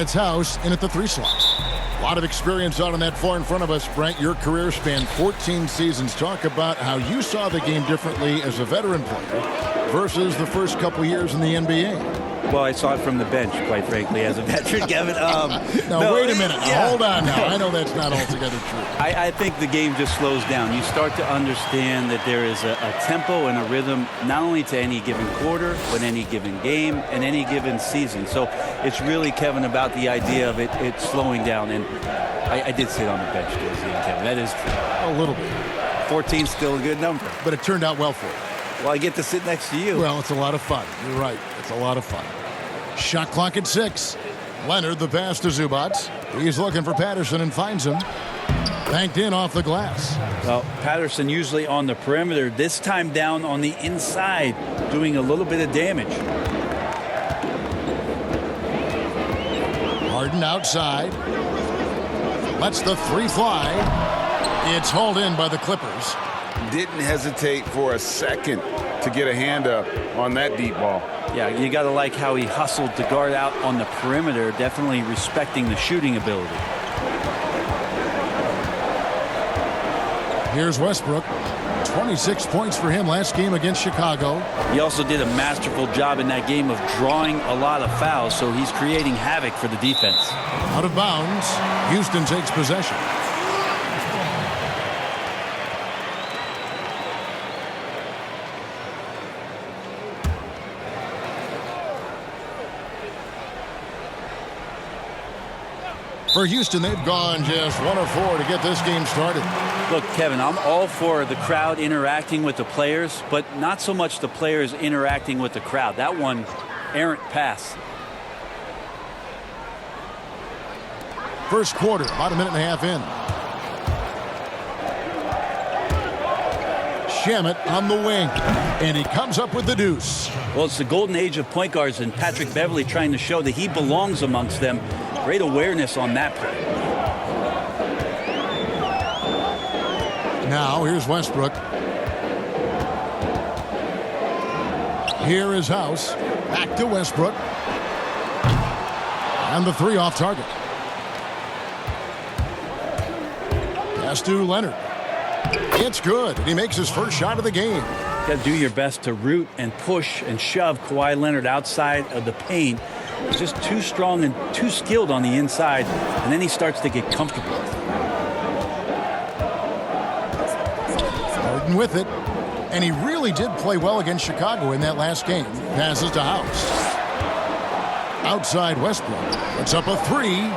it's House in at the 3 slot. A lot of experience out on that floor in front of us. Brent, your career spanned 14 seasons. Talk about how you saw the game differently as a veteran player versus the first couple years in the NBA. Well, I saw it from the bench, quite frankly, as a veteran, Kevin. Now, wait a minute. Yeah. Hold on now. I know that's not altogether true. I think the game just slows down. You start to understand that there is a tempo and a rhythm, not only to any given quarter, but any given game and any given season. So it's really, Kevin, about the idea of it slowing down. And I did sit on the bench towards the end, Kevin. That is true. A little bit. 14 is still a good number. But it turned out well for you. Well, I get to sit next to you. Well, it's a lot of fun. You're right. It's a lot of fun. Shot clock at 6. Leonard, the pass to Zubac. He's looking for Patterson and finds him. Banked in off the glass. Well, Patterson usually on the perimeter. This time down on the inside, doing a little bit of damage. Harden outside. Lets the 3 fly. It's hauled in by the Clippers. Didn't hesitate for a second to get a hand up on that deep ball. Yeah, you got to like how he hustled to guard out on the perimeter, definitely respecting the shooting ability. Here's Westbrook. 26 points for him last game against Chicago. He also did a masterful job in that game of drawing a lot of fouls, so he's creating havoc for the defense. Out of bounds. Houston takes possession. For Houston, they've gone just 1 of 4 to get this game started. Look, Kevin, I'm all for the crowd interacting with the players, but not so much the players interacting with the crowd. That one, errant pass. First quarter, about a minute and a half in. Shamet on the wing, and he comes up with the deuce. Well, it's the golden age of point guards, and Patrick Beverley trying to show that he belongs amongst them. Great awareness on that play. Now, here's Westbrook. Here is House. Back to Westbrook. And the 3 off target. Pass to Leonard. It's good. And he makes his first shot of the game. Got to do your best to root and push and shove Kawhi Leonard outside of the paint. He's just too strong and too skilled on the inside, and then he starts to get comfortable. Harden with it, and he really did play well against Chicago in that last game. Passes to House. Outside Westbrook. Puts up a 3.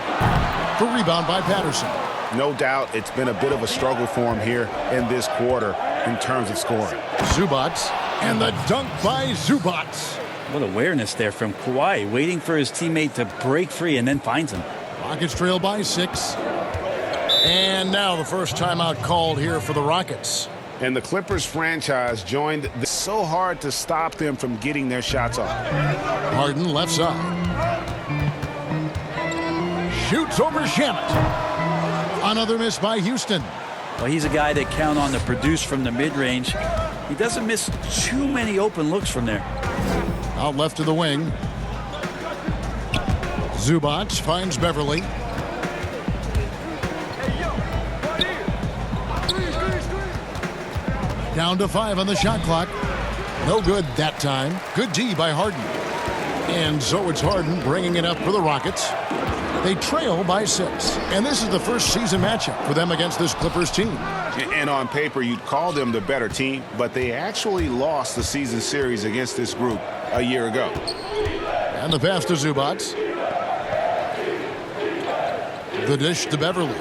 For rebound by Patterson. No doubt it's been a bit of a struggle for him here in this quarter in terms of scoring. Zubac, and the dunk by Zubac. What awareness there from Kawhi, waiting for his teammate to break free and then finds him. Rockets trail by 6. And now the first timeout called here for the Rockets. And the Clippers franchise joined. So hard to stop them from getting their shots off. Harden left side. Shoots over Shamet. Another miss by Houston. Well, he's a guy that count on to produce from the mid-range. He doesn't miss too many open looks from there. Out left to the wing. Zubac finds Beverley. Down to 5 on the shot clock. No good that time. Good D by Harden. And so it's Harden bringing it up for the Rockets. They trail by 6. And this is the first season matchup for them against this Clippers team. And on paper, you'd call them the better team, but they actually lost the season series against this group a year ago. And the pass to Zubac. The dish to Beverley.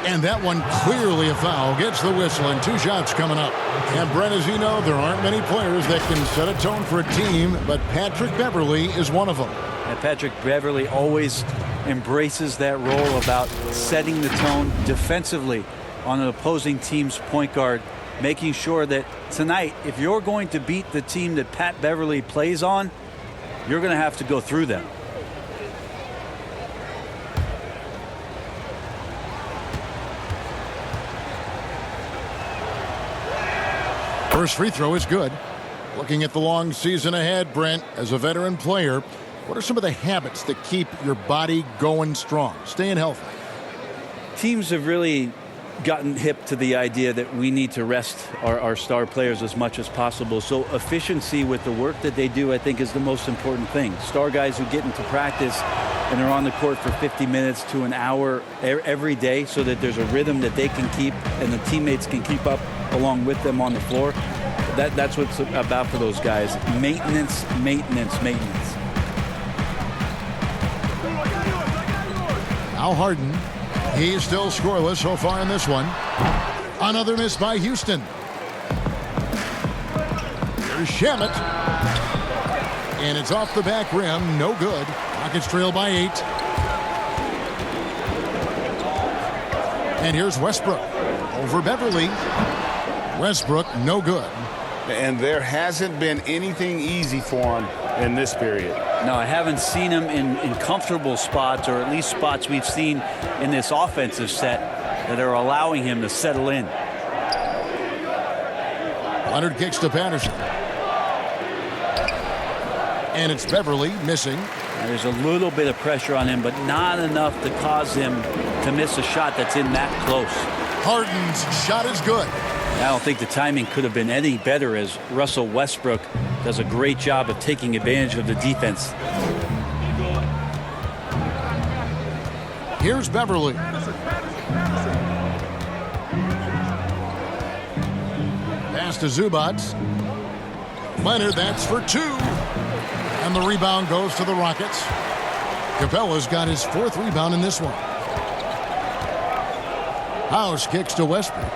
And that one clearly a foul. Gets the whistle, and 2 shots coming up. And Brent, as you know, there aren't many players that can set a tone for a team, but Patrick Beverley is one of them. And Patrick Beverley always embraces that role about setting the tone defensively on an opposing team's point guard, making sure that tonight, if you're going to beat the team that Pat Beverley plays on, you're going to have to go through them. First free throw is good. Looking at the long season ahead, Brent, as a veteran player, What are some of the habits that keep your body going strong, staying healthy? Teams have really gotten hip to the idea that we need to rest our star players as much as possible. So efficiency with the work that they do, I think, is the most important thing. Star guys who get into practice and are on the court for 50 minutes to an hour every day so that there's a rhythm that they can keep and the teammates can keep up along with them on the floor. That's what it's about for those guys. Maintenance, maintenance, maintenance. Al Harden. He's still scoreless so far in this one. Another miss by Houston. Here's Shamet. And it's off the back rim. No good. Rockets trail by 8. And here's Westbrook over Beverly. Westbrook, no good. And there hasn't been anything easy for him in this period. No, I haven't seen him in comfortable spots, or at least spots we've seen in this offensive set that are allowing him to settle in. Leonard kicks to Patterson. And it's Beverly missing. There's a little bit of pressure on him, but not enough to cause him to miss a shot that's in that close. Harden's shot is good. I don't think the timing could have been any better, as Russell Westbrook does a great job of taking advantage of the defense. Here's Beverly. Pass to Zubac. Leonard, that's for 2. And the rebound goes to the Rockets. Capella's got his 4th rebound in this one. House kicks to Westbrook.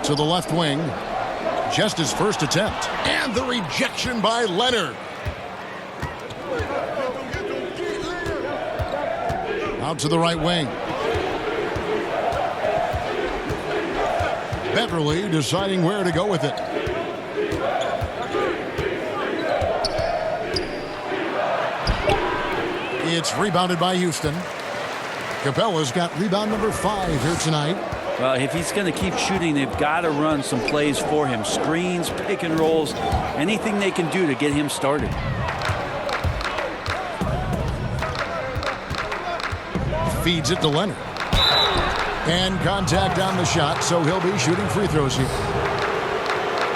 To the left wing. Just his first attempt. And the rejection by Leonard. Out to the right wing. Beverly deciding where to go with it. It's rebounded by Houston. Capella's got rebound number 5 here tonight. Well, if he's going to keep shooting, they've got to run some plays for him. Screens, pick and rolls, anything they can do to get him started. Feeds it to Leonard. And contact on the shot, so he'll be shooting free throws here.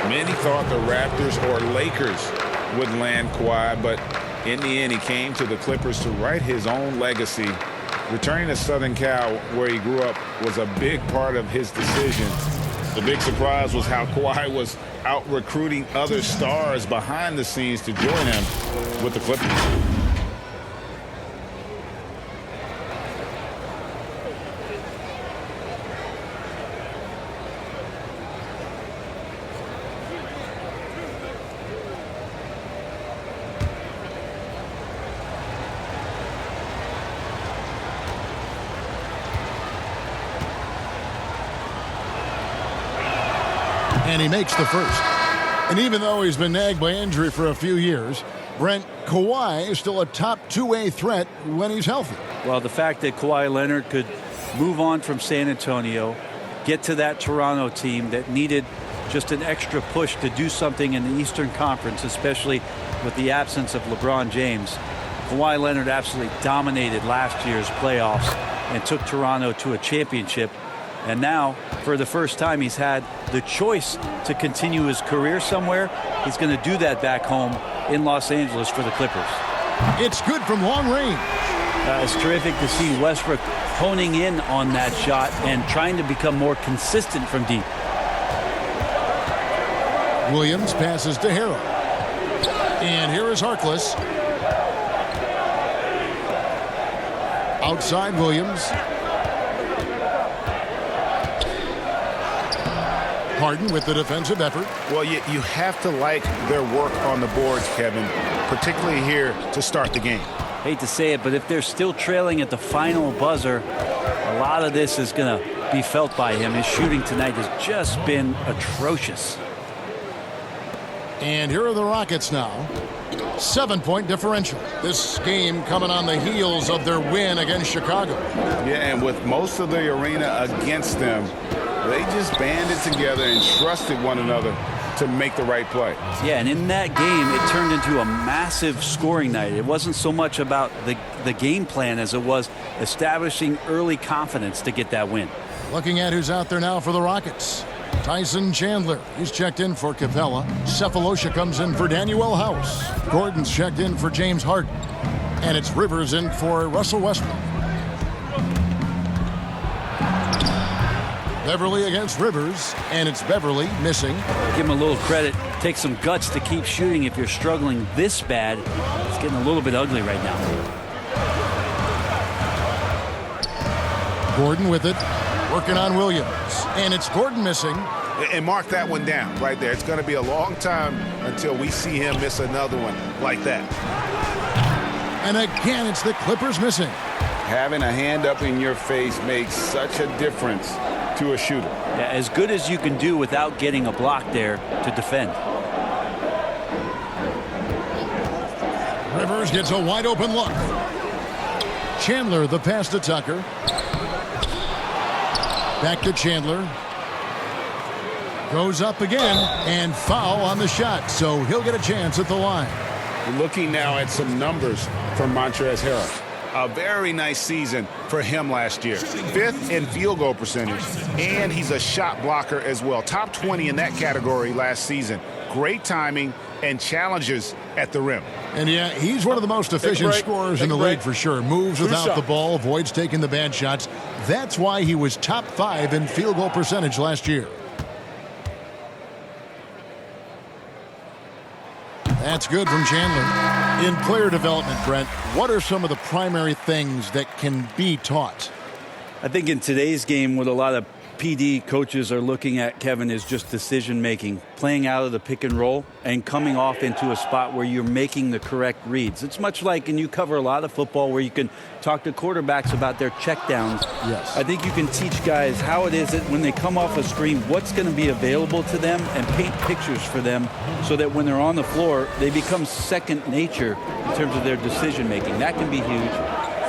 Many thought the Raptors or Lakers would land Kawhi, but in the end, he came to the Clippers to write his own legacy. Returning to Southern Cal, where he grew up, was a big part of his decision. The big surprise was how Kawhi was out recruiting other stars behind the scenes to join him with the Clippers. And he makes the first. And even though he's been nagged by injury for a few years, Brent, Kawhi is still a top two-way threat when he's healthy. Well, the fact that Kawhi Leonard could move on from San Antonio, get to that Toronto team that needed just an extra push to do something in the Eastern Conference, especially with the absence of LeBron James. Kawhi Leonard absolutely dominated last year's playoffs and took Toronto to a championship. And now, for the first time, he's had the choice to continue his career somewhere. He's going to do that back home in Los Angeles for the Clippers. It's good from long range. It's terrific to see Westbrook honing in on that shot and trying to become more consistent from deep. Williams passes to Harrell. And here is Harkless. Outside Williams. Harden with the defensive effort. Well, you have to like their work on the boards, Kevin, particularly here to start the game. Hate to say it, but if they're still trailing at the final buzzer, a lot of this is going to be felt by him. His shooting tonight has just been atrocious. And here are the Rockets now. 7-point differential. This game coming on the heels of their win against Chicago. Yeah, and with most of the arena against them, They just banded together and trusted one another to make the right play. Yeah, and in that game, it turned into a massive scoring night. It wasn't so much about the game plan as it was establishing early confidence to get that win. Looking at who's out there now for the Rockets. Tyson Chandler, he's checked in for Capella. Cephalosha comes in for Danuel House. Gordon's checked in for James Harden. And it's Rivers in for Russell Westbrook. Beverly against Rivers, and it's Beverly missing. Give him a little credit. Take some guts to keep shooting if you're struggling this bad. It's getting a little bit ugly right now. Gordon with it, working on Williams. And it's Gordon missing. And mark that one down right there. It's going to be a long time until we see him miss another one like that. And again, it's the Clippers missing. Having a hand up in your face makes such a difference to a shooter. Yeah, as good as you can do without getting a block there to defend. Rivers gets a wide open look. Chandler the pass to Tucker. Back to Chandler. Goes up again and foul on the shot, so he'll get a chance at the line. Looking now at some numbers from Montrezl Harrell. A very nice season for him last year. 5th in field goal percentage, and he's a shot blocker as well. Top 20 in that category last season. Great timing and challenges at the rim. And yeah, he's one of the most efficient scorers in the league for sure. Moves without the ball, avoids taking the bad shots. That's why he was top 5 in field goal percentage last year. That's good from Chandler. In player development, Brent, what are some of the primary things that can be taught? I think in today's game, what a lot of PD coaches are looking at, Kevin, is just decision making, playing out of the pick and roll and coming off into a spot where you're making the correct reads. It's much like, and you cover a lot of football, where you can talk to quarterbacks about their checkdowns. Yes. I think you can teach guys how it is that when they come off a screen, what's going to be available to them, and paint pictures for them so that when they're on the floor, they become second nature in terms of their decision making. That can be huge.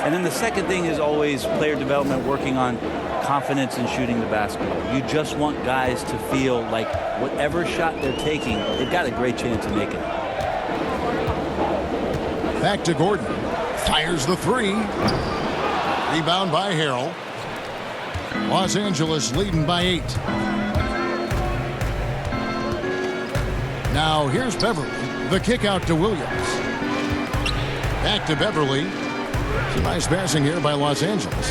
And then the second thing is always player development, working on confidence in shooting the basketball. You just want guys to feel like whatever shot they're taking, they've got a great chance of making it. Back to Gordon. Fires the 3. Rebound by Harrell. Los Angeles leading by 8. Now here's Beverly. The kick out to Williams. Back to Beverly. It's a nice passing here by Los Angeles.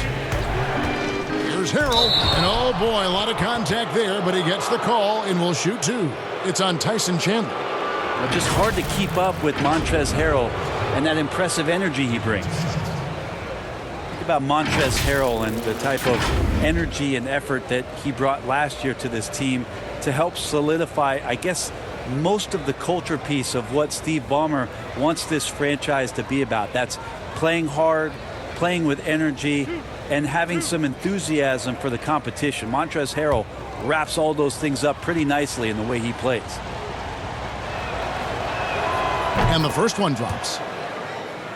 Here's Harrell. And oh boy, a lot of contact there, but he gets the call and will shoot 2. It's on Tyson Chandler. Well, just hard to keep up with Montrezl Harrell and that impressive energy he brings. Think about Montrezl Harrell and the type of energy and effort that he brought last year to this team to help solidify, I guess, most of the culture piece of what Steve Ballmer wants this franchise to be about. That's playing hard, playing with energy, and having some enthusiasm for the competition. Montrezl Harrell wraps all those things up pretty nicely in the way he plays. And the first one drops.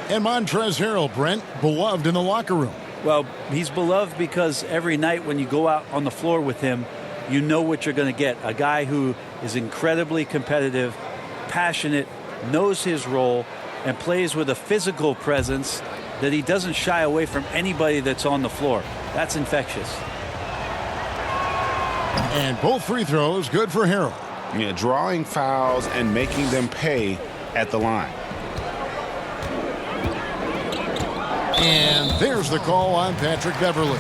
And Montrezl Harrell, Brent, beloved in the locker room. Well, he's beloved because every night when you go out on the floor with him, you know what you're going to get. A guy who is incredibly competitive, passionate, knows his role, and plays with a physical presence that he doesn't shy away from anybody that's on the floor. That's infectious. And both free throws good for Harrell. Yeah, drawing fouls and making them pay at the line. And there's the call on Patrick Beverly.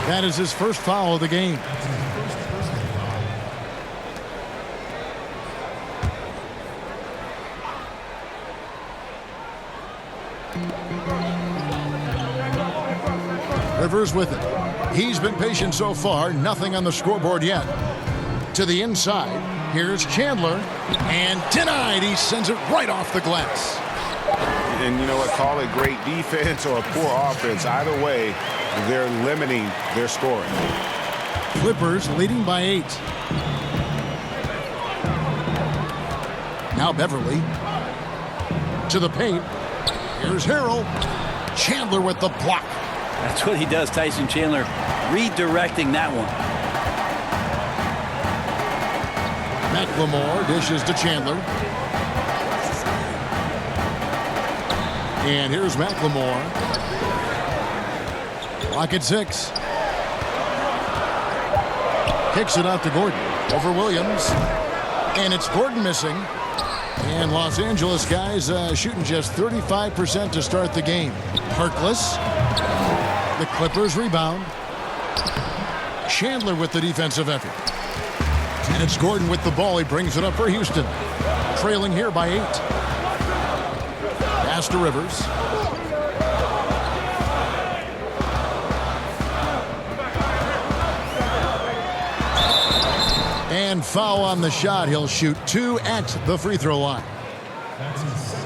That is his first foul of the game. Rivers with it. He's been patient so far. Nothing on the scoreboard yet. To the inside. Here's Chandler. And denied. He sends it right off the glass. And you know what? Call it great defense or poor offense. Either way, they're limiting their scoring. Clippers leading by 8. Now Beverly. To the paint. Here's Harrell. Chandler with the block. That's what he does, Tyson Chandler, redirecting that one. McLemore dishes to Chandler. And here's McLemore. Clock at 6. Kicks it out to Gordon. Over Williams. And it's Gordon missing. And Los Angeles guys shooting just 35% to start the game. Harkless. The Clippers rebound. Chandler with the defensive effort. And it's Gordon with the ball. He brings it up for Houston. Trailing here by 8. Pass to Rivers. And foul on the shot. He'll shoot 2 at the free throw line.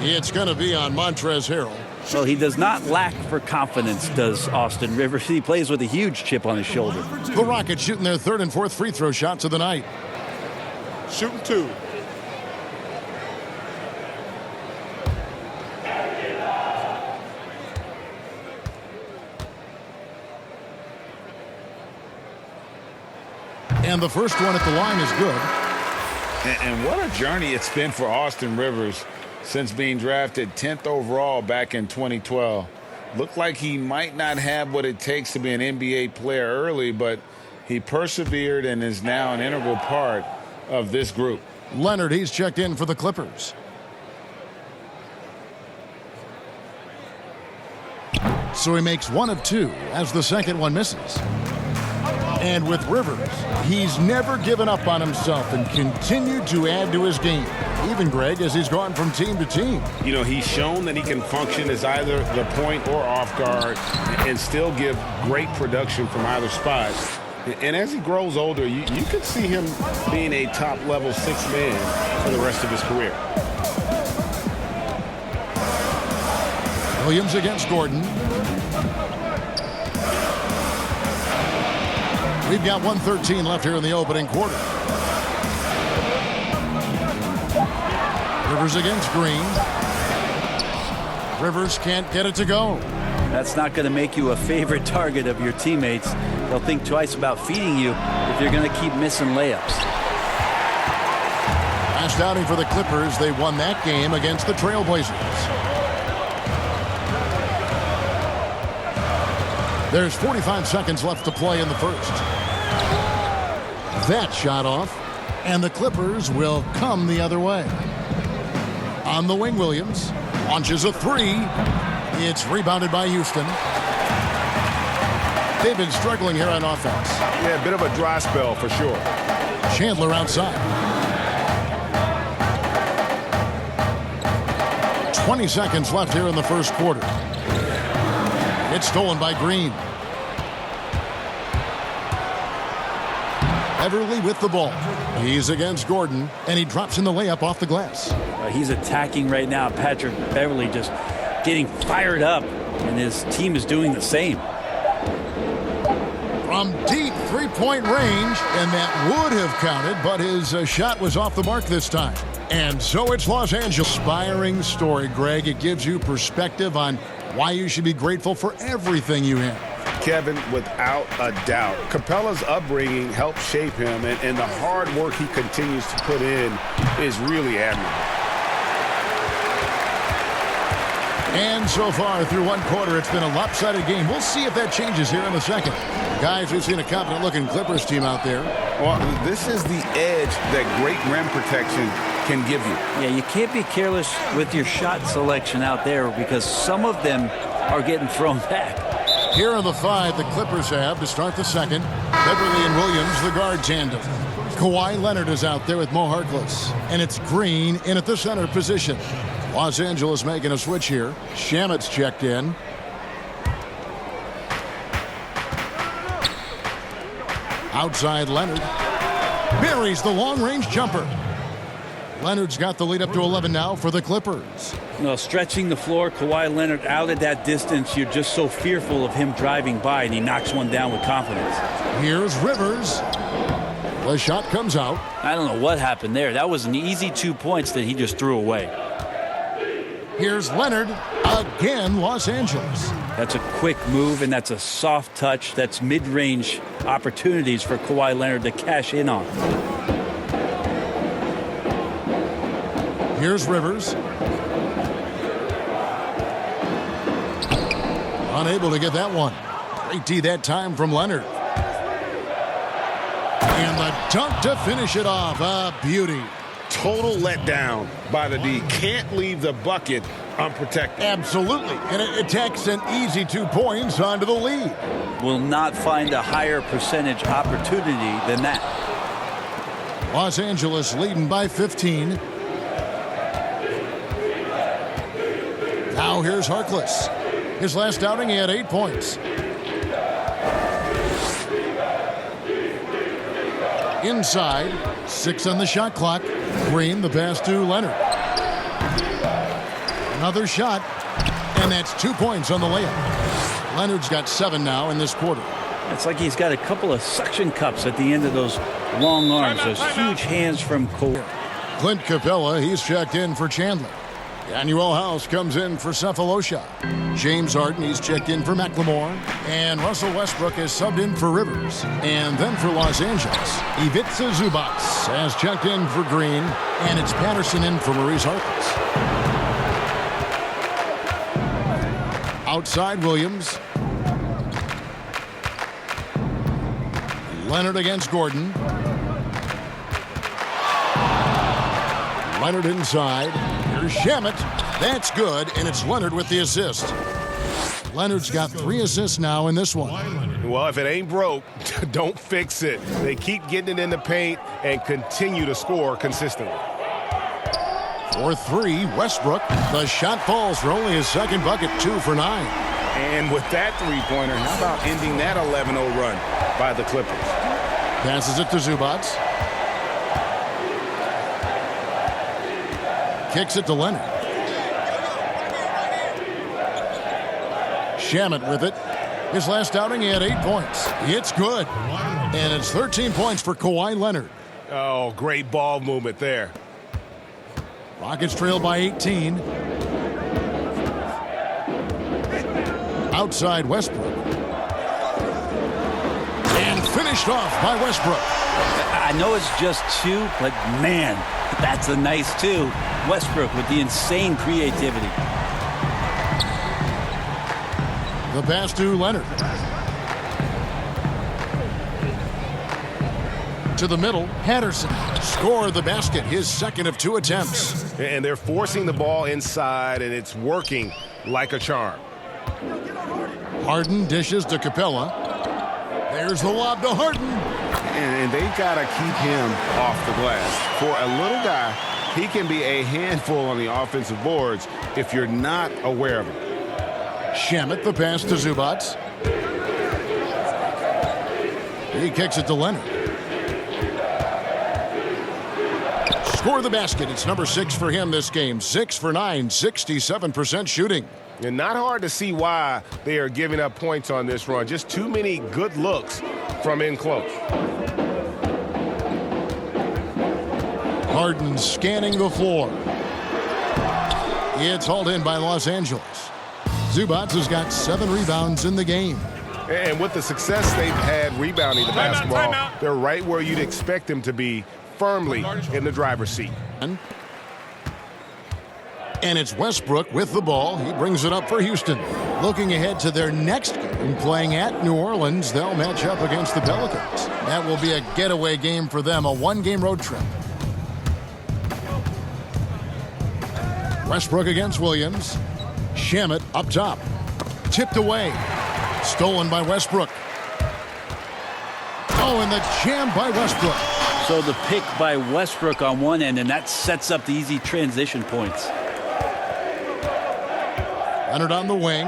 It's going to be on Montrezl Harrell. Well, he does not lack for confidence, does Austin Rivers. He plays with a huge chip on his shoulder. The Rockets shooting their 3rd and 4th free throw shots of the night. Shooting 2. And the first one at the line is good. And what a journey it's been for Austin Rivers since being drafted 10th overall back in 2012. Looked like he might not have what it takes to be an NBA player early, but he persevered and is now an integral part of this group. Leonard, he's checked in for the Clippers. So he makes 1 of 2 as the second one misses. And with Rivers, he's never given up on himself and continued to add to his game. Even, Greg, as he's gone from team to team. You know, he's shown that he can function as either the point or off guard and still give great production from either spot. And as he grows older, you could see him being a top-level 6th man for the rest of his career. Williams against Gordon. We've got 1:13 left here in the opening quarter. Rivers against Green. Rivers can't get it to go. That's not going to make you a favorite target of your teammates. They'll think twice about feeding you if you're going to keep missing layups. Last outing for the Clippers, they won that game against the Trailblazers. There's 45 seconds left to play in the first. That shot off, and the Clippers will come the other way. On the wing, Williams launches a 3. It's rebounded by Houston. They've been struggling here on offense. Yeah, a bit of a dry spell for sure. Chandler outside. 20 seconds left here in the first quarter. It's stolen by Green. Everly with the ball. He's against Gordon, and he drops in the layup off the glass. He's attacking right now. Patrick Beverly just getting fired up, and his team is doing the same. From deep three-point range, and that would have counted, but his shot was off the mark this time. And so it's Los Angeles. Inspiring story, Greg. It gives you perspective on why you should be grateful for everything you have. Kevin, without a doubt, Capella's upbringing helped shape him, and the hard work he continues to put in is really admirable. And so far through one quarter, it's been a lopsided game. We'll see if that changes here in the second. Guys, we've seen a confident-looking Clippers team out there. Well, this is the edge that great rim protection can give you. Yeah, you can't be careless with your shot selection out there because some of them are getting thrown back. Here are the 5 the Clippers have to start the second. Beverly and Williams, the guard tandem. Kawhi Leonard is out there with Mo Harkless. And it's Green in at the center position. Los Angeles making a switch here. Shamet's checked in. Outside Leonard. Buries the long-range jumper. Leonard's got the lead up to 11 now for the Clippers. No, stretching the floor, Kawhi Leonard out at that distance, you're just so fearful of him driving by, and he knocks one down with confidence. Here's Rivers. The shot comes out. I don't know what happened there. That was an easy 2 points that he just threw away. Here's Leonard. Again, Los Angeles. That's a quick move, and that's a soft touch. That's mid-range opportunities for Kawhi Leonard to cash in on. Here's Rivers. Unable to get that one. Great D that time from Leonard. And the dunk to finish it off. A beauty. Total letdown by the D. Can't leave the bucket unprotected. Absolutely. And it takes an easy 2 points onto the lead. Will not find a higher percentage opportunity than that. Los Angeles leading by 15. Now here's Harkless. His last outing, he had 8 points. Inside, 6 on the shot clock. Green, the pass to Leonard. Another shot, and that's 2 points on the layup. Leonard's got 7 now in this quarter. It's like he's got a couple of suction cups at the end of those long arms, those huge hands from Cole. Clint Capella, he's checked in for Chandler. Daniel House comes in for Cephalosha. James Harden, he's checked in for McLemore. And Russell Westbrook is subbed in for Rivers. And then for Los Angeles, Ivica Zubac has checked in for Green. And it's Patterson in for Maurice Harkless. Outside Williams. Leonard against Gordon. Leonard inside. Here's Shamet. That's good, and it's Leonard with the assist. Leonard's got 3 assists now in this one. Well, if it ain't broke, don't fix it. They keep getting it in the paint and continue to score consistently. For 3, Westbrook. The shot falls for only his second bucket, 2 for 9. And with that three-pointer, how about ending that 11-0 run by the Clippers? Passes it to Zubac. Kicks it to Leonard. Shamet with it. His last outing, he had 8 points. It's good. And it's 13 points for Kawhi Leonard. Oh, great ball movement there. Rockets trail by 18. Outside Westbrook. And finished off by Westbrook. I know it's just 2, but man, that's a nice 2. Westbrook with the insane creativity. The pass to Leonard. To the middle, Patterson scored the basket, his second of 2 attempts. And they're forcing the ball inside, and it's working like a charm. Harden dishes to Capella. There's the lob to Harden. And they got to keep him off the glass. For a little guy, he can be a handful on the offensive boards if you're not aware of him. Shamet, the pass to Zubac. He kicks it to Leonard. Score the basket. It's number 6 for him this game. 6 for 9, 67% shooting. And not hard to see why they are giving up points on this run. Just too many good looks from in close. Harden scanning the floor. It's hauled in by Los Angeles. Zubac has got 7 rebounds in the game. And with the success they've had rebounding the basketball, they're right where you'd expect them to be, firmly in the driver's seat. And it's Westbrook with the ball. He brings it up for Houston. Looking ahead to their next game, playing at New Orleans, they'll match up against the Pelicans. That will be a getaway game for them, a 1-game road trip. Westbrook against Williams. Shamet up top. Tipped away. Stolen by Westbrook. Oh, and the jam by Westbrook. So the pick by Westbrook on one end, and that sets up the easy transition points. Leonard on the wing.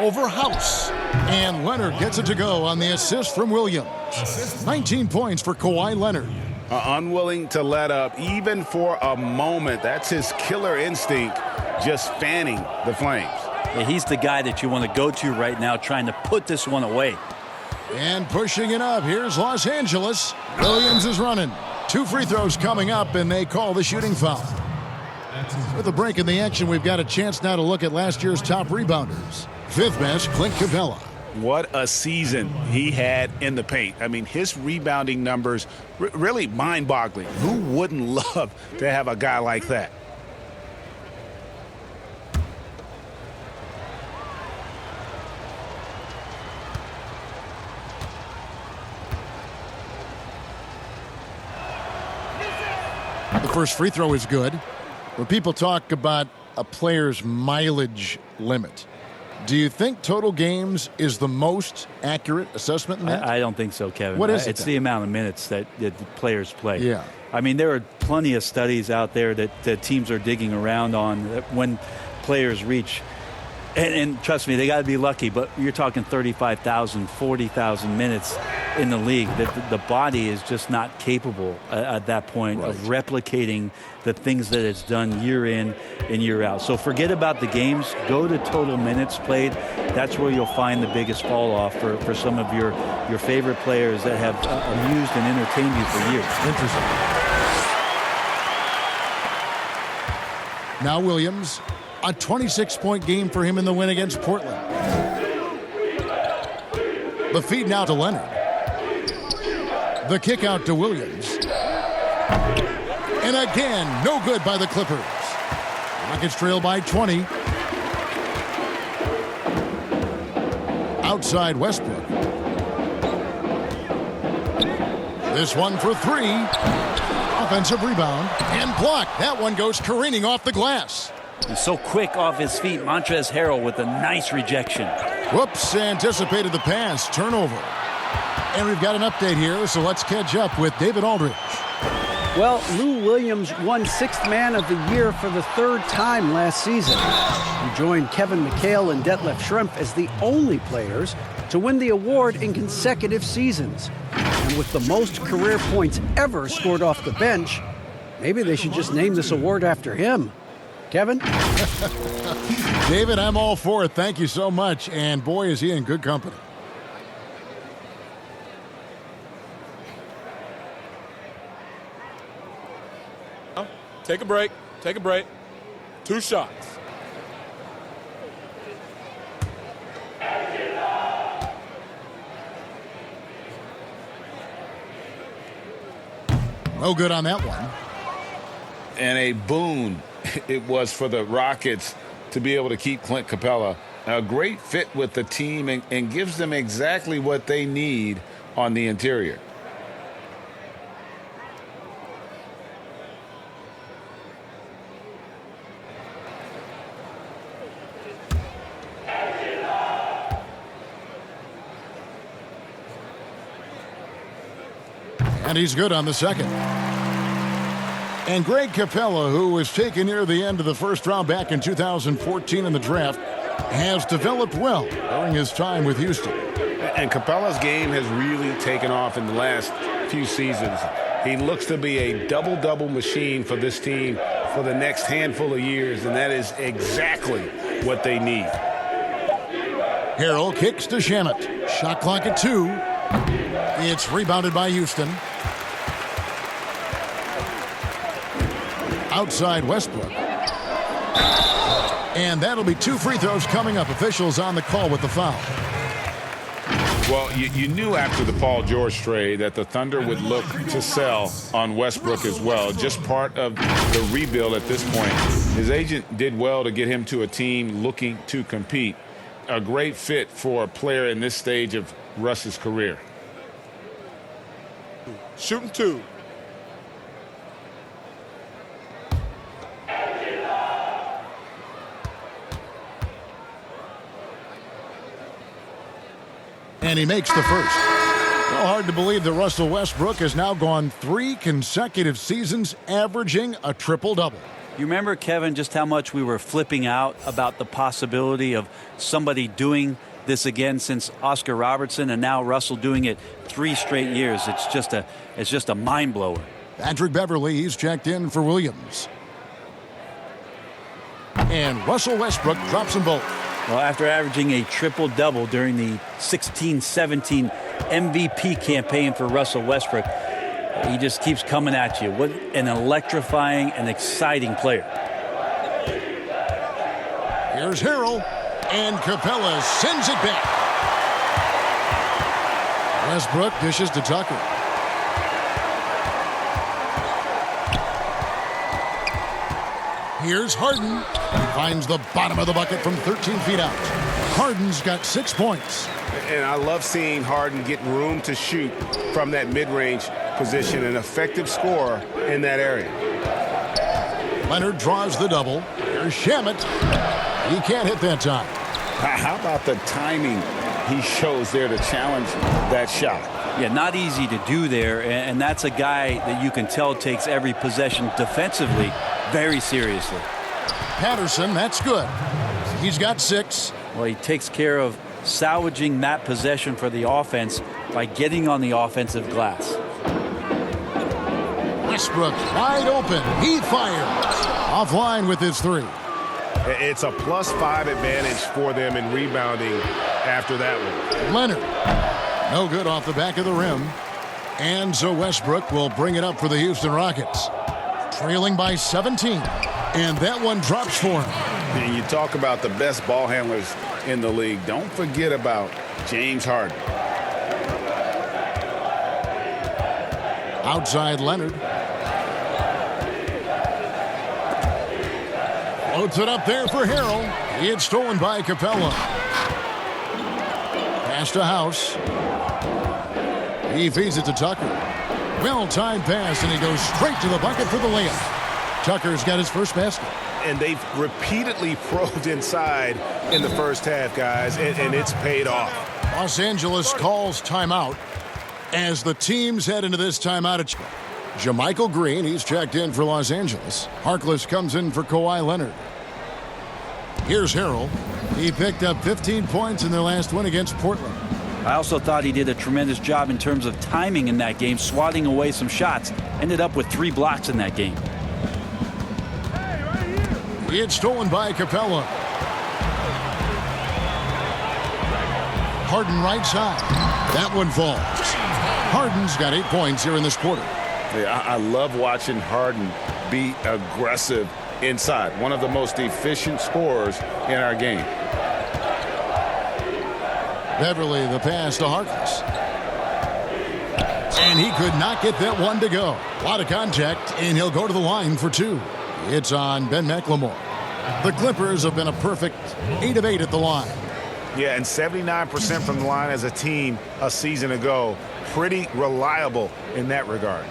Over House. And Leonard gets it to go on the assist from Williams. 19 points for Kawhi Leonard. Unwilling to let up, even for a moment. That's his killer instinct, just fanning the flames. Yeah, he's the guy that you want to go to right now, trying to put this one away. And pushing it up, here's Los Angeles. Williams is running. 2 free throws coming up, and they call the shooting foul. With a break in the action, we've got a chance now to look at last year's top rebounders. 5th best, Clint Capella. What a season he had in the paint. I mean, his rebounding numbers really mind-boggling. Who wouldn't love to have a guy like that? The first free throw is good. When people talk about a player's mileage limit, do you think total games is the most accurate assessment in that? I don't think so, Kevin. What is it It's then? the amount of minutes that the players play. Yeah. I mean, there are plenty of studies out there that teams are digging around on that when players reach. And trust me, they got to be lucky, but you're talking 35,000, 40,000 minutes in the league. The body is just not capable at that point of replicating the things that it's done year in and year out. So forget about the games. Go to total minutes played. That's where you'll find the biggest fall off for some of your favorite players that have amused and entertained you for years. Interesting. Now Williams. A 26-point game for him in the win against Portland. The feed now to Leonard. The kick out to Williams. And again, no good by the Clippers. Rockets trail by 20. Outside Westbrook. This one for three. Offensive rebound and blocked. That one goes careening off the glass. He's so quick off his feet. Montrezl Harrell with a nice rejection. Whoops, anticipated the pass. Turnover. And we've got an update here, so let's catch up with David Aldridge. Well, Lou Williams won Sixth Man of the Year for the third time last season. He joined Kevin McHale and Detlef Schrempf as the only players to win the award in consecutive seasons. And with the most career points ever scored off the bench, maybe they should just name this award after him. Kevin? David, I'm all for it. Thank you so much. And boy, is he in good company. Take a break. Take a break. 2 shots. No good on that one. And a boon it was for the Rockets to be able to keep Clint Capella. A great fit with the team and gives them exactly what they need on the interior. And he's good on the second. And Greg Capella, who was taken near the end of the first round back in 2014 in the draft, has developed well during his time with Houston. And Capella's game has really taken off in the last few seasons. He looks to be a double-double machine for this team for the next handful of years, and that is exactly what they need. Harrell kicks to Shamet. Shot clock at 2. It's rebounded by Houston. Outside Westbrook. And that'll be 2 free throws coming up. Officials on the call with the foul. Well, you knew after the Paul George trade that the Thunder would look to sell on Westbrook as well. Just part of the rebuild at this point. His agent did well to get him to a team looking to compete. A great fit for a player in this stage of Russ's career. Shooting 2. And he makes the first. Well, hard to believe that Russell Westbrook has now gone 3 consecutive seasons averaging a triple-double. You remember, Kevin, just how much we were flipping out about the possibility of somebody doing this again since Oscar Robertson, and now Russell doing it 3 straight years. It's just a mind blower. Patrick Beverly, he's checked in for Williams. And Russell Westbrook drops them both. Well, after averaging a triple-double during the 16-17 MVP campaign for Russell Westbrook, he just keeps coming at you. What an electrifying and exciting player. Here's Harrell, and Capella sends it back. Westbrook dishes to Tucker. Here's Harden. Finds the bottom of the bucket from 13 feet out. Harden's got 6 points. And I love seeing Harden get room to shoot from that mid-range position, an effective scorer in that area. Leonard draws the double. Here's Shamet. He can't hit that time. How about the timing he shows there to challenge that shot? Yeah, not easy to do there, and that's a guy that you can tell takes every possession defensively very seriously. Patterson, that's good. He's got 6. Well, he takes care of salvaging that possession for the offense by getting on the offensive glass. Westbrook wide open. He fires. Offline with his 3. It's a +5 advantage for them in rebounding after that one. Leonard. No good off the back of the rim. And so Westbrook will bring it up for the Houston Rockets. Trailing by 17. And that one drops for him. And you talk about the best ball handlers in the league. Don't forget about James Harden. Outside Leonard. Floats it up there for Harrell. It's stolen by Capella. Pass to House. He feeds it to Tucker. Well-timed pass, and he goes straight to the bucket for the layup. Tucker's got his first basket. And they've repeatedly probed inside in the first half, guys, and it's paid off. Los Angeles calls timeout as the teams head into this timeout. JaMychal Green, he's checked in for Los Angeles. Harkless comes in for Kawhi Leonard. Here's Harrell. He picked up 15 points in their last win against Portland. I also thought he did a tremendous job in terms of timing in that game, swatting away some shots. Ended up with 3 blocks in that game. It's stolen by Capella. Harden right side. That one falls. Harden's got 8 points here in this quarter. Yeah, I love watching Harden be aggressive inside. One of the most efficient scorers in our game. Beverly the pass to Harkless. And he could not get that one to go. A lot of contact, and he'll go to the line for 2. It's on Ben McLemore. The Clippers have been a perfect 8 of 8 at the line. Yeah, and 79% from the line as a team a season ago. Pretty reliable in that regard.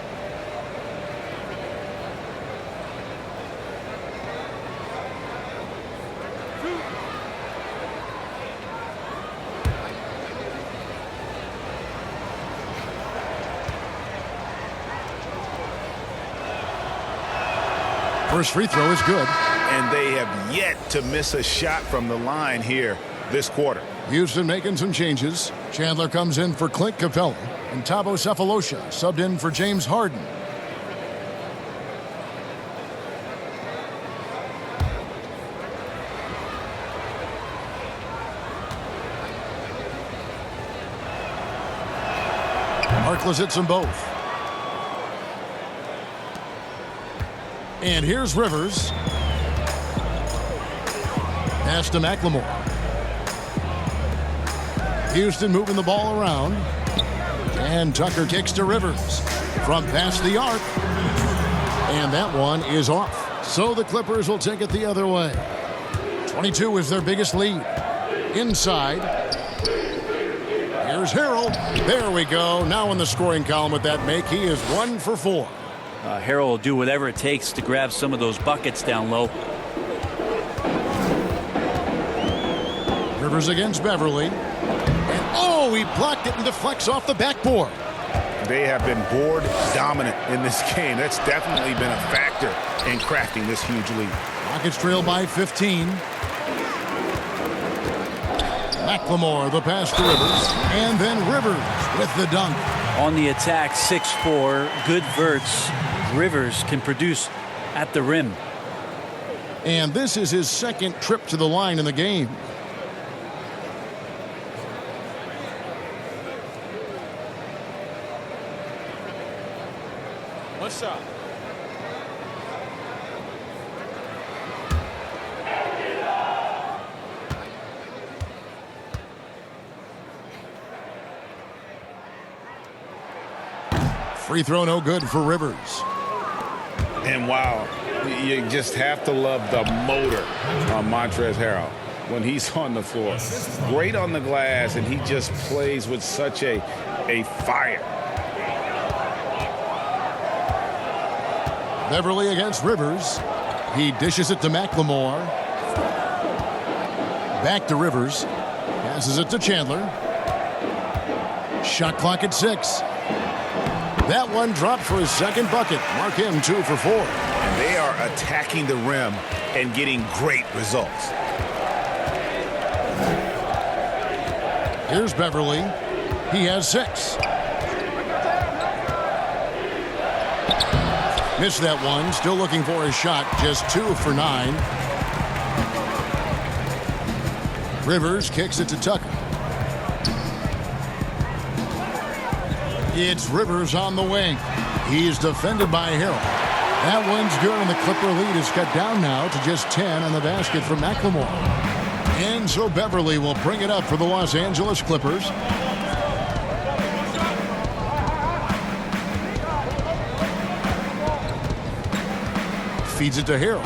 First free throw is good. And they have yet to miss a shot from the line here this quarter. Houston making some changes. Chandler comes in for Clint Capella. And Thabo Sefolosha subbed in for James Harden. Harkless hits them both. And here's Rivers. Pass to McLemore. Houston moving the ball around. And Tucker kicks to Rivers from past the arc. And that one is off. So the Clippers will take it the other way. 22 is their biggest lead. Inside. Here's Harrell. There we go. Now in the scoring column with that make, he is 1 for 4. Harrell will do whatever it takes to grab some of those buckets down low. Rivers against Beverly. And oh, he blocked it and deflects off the backboard. They have been board dominant in this game. That's definitely been a factor in crafting this huge lead. Rockets trail by 15. McLemore, the pass to Rivers. And then Rivers with the dunk. On the attack, 6'4", good verts. Rivers can produce at the rim. And this is his second trip to the line in the game. One shot. Free throw no good for Rivers. And wow, you just have to love the motor on Montrezl Harrell when he's on the floor. Great on the glass, and he just plays with such a fire. Beverly against Rivers. He dishes it to McLemore. Back to Rivers. Passes it to Chandler. Shot clock at 6. That one dropped for his second bucket. Mark him 2 for 4. And they are attacking the rim and getting great results. Here's Beverly. He has 6. Missed that one. Still looking for his shot. Just 2 for 9. Rivers kicks it to Tucker. It's Rivers on the wing. He's defended by Harrell. That one's good, and the Clipper lead is cut down now to just 10 on the basket from McLemore. And so Beverly will bring it up for the Los Angeles Clippers. Feeds it to Harrell.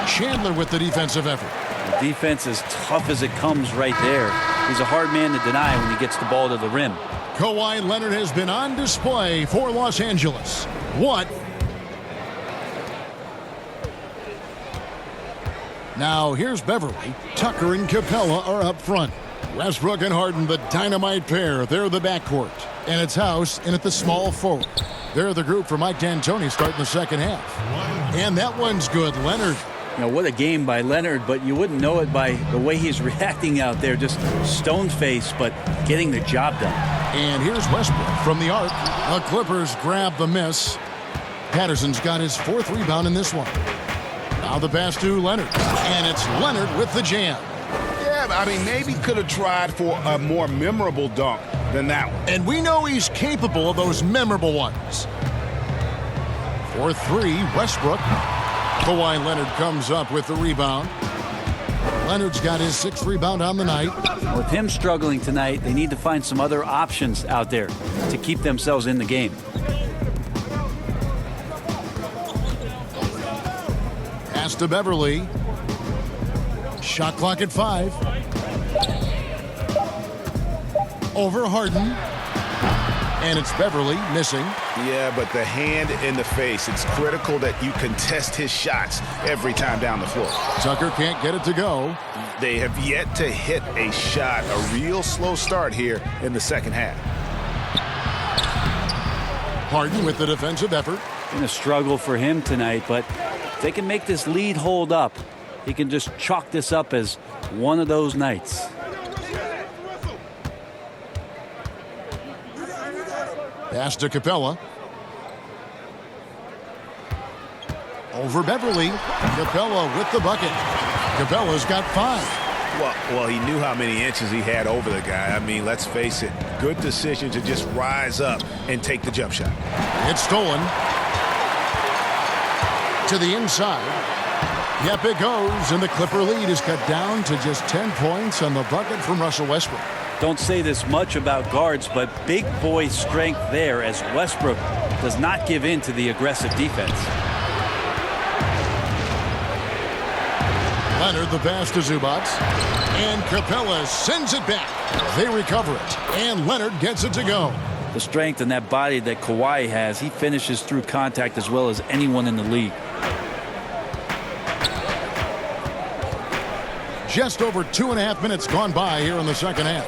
Chandler with the defensive effort. The defense is tough as it comes right there. He's a hard man to deny when he gets the ball to the rim. Kawhi Leonard has been on display for Los Angeles. What? Now here's Beverly. Tucker and Capella are up front. Westbrook and Harden, the dynamite pair. They're the backcourt. And it's House in at the small forward. They're the group for Mike D'Antoni starting the second half. And that one's good. Leonard. You know, what a game by Leonard, but you wouldn't know it by the way he's reacting out there. Just stone-faced, but getting the job done. And here's Westbrook from the arc. The Clippers grab the miss. Patterson's got his 4th rebound in this one. Now the pass to Leonard. And it's Leonard with the jam. Yeah, I mean, maybe could have tried for a more memorable dunk than that one. And we know he's capable of those memorable ones. For 3, Westbrook. Kawhi Leonard comes up with the rebound. Leonard's got his 6th rebound on the night. With him struggling tonight, they need to find some other options out there to keep themselves in the game. Pass to Beverly. Shot clock at 5. Over Harden. And it's Beverly missing. Yeah, but the hand in the face, it's critical that you contest his shots every time down the floor. Tucker can't get it to go. They have yet to hit a shot, a real slow start here in the second half. Harden with the defensive effort. Been a struggle for him tonight, but if they can make this lead hold up, he can just chalk this up as one of those nights. Pass to Capella. Over Beverly. Capella with the bucket. Capella's got 5. Well, he knew how many inches he had over the guy. I mean, let's face it, good decision to just rise up and take the jump shot. It's stolen. To the inside. Yep, it goes, and the Clipper lead is cut down to just 10 points on the bucket from Russell Westbrook. Don't say this much about guards, but big boy strength there as Westbrook does not give in to the aggressive defense. Leonard the pass to Zubac. And Capella sends it back. They recover it. And Leonard gets it to go. The strength and that body that Kawhi has, he finishes through contact as well as anyone in the league. Just over 2.5 minutes gone by here in the second half.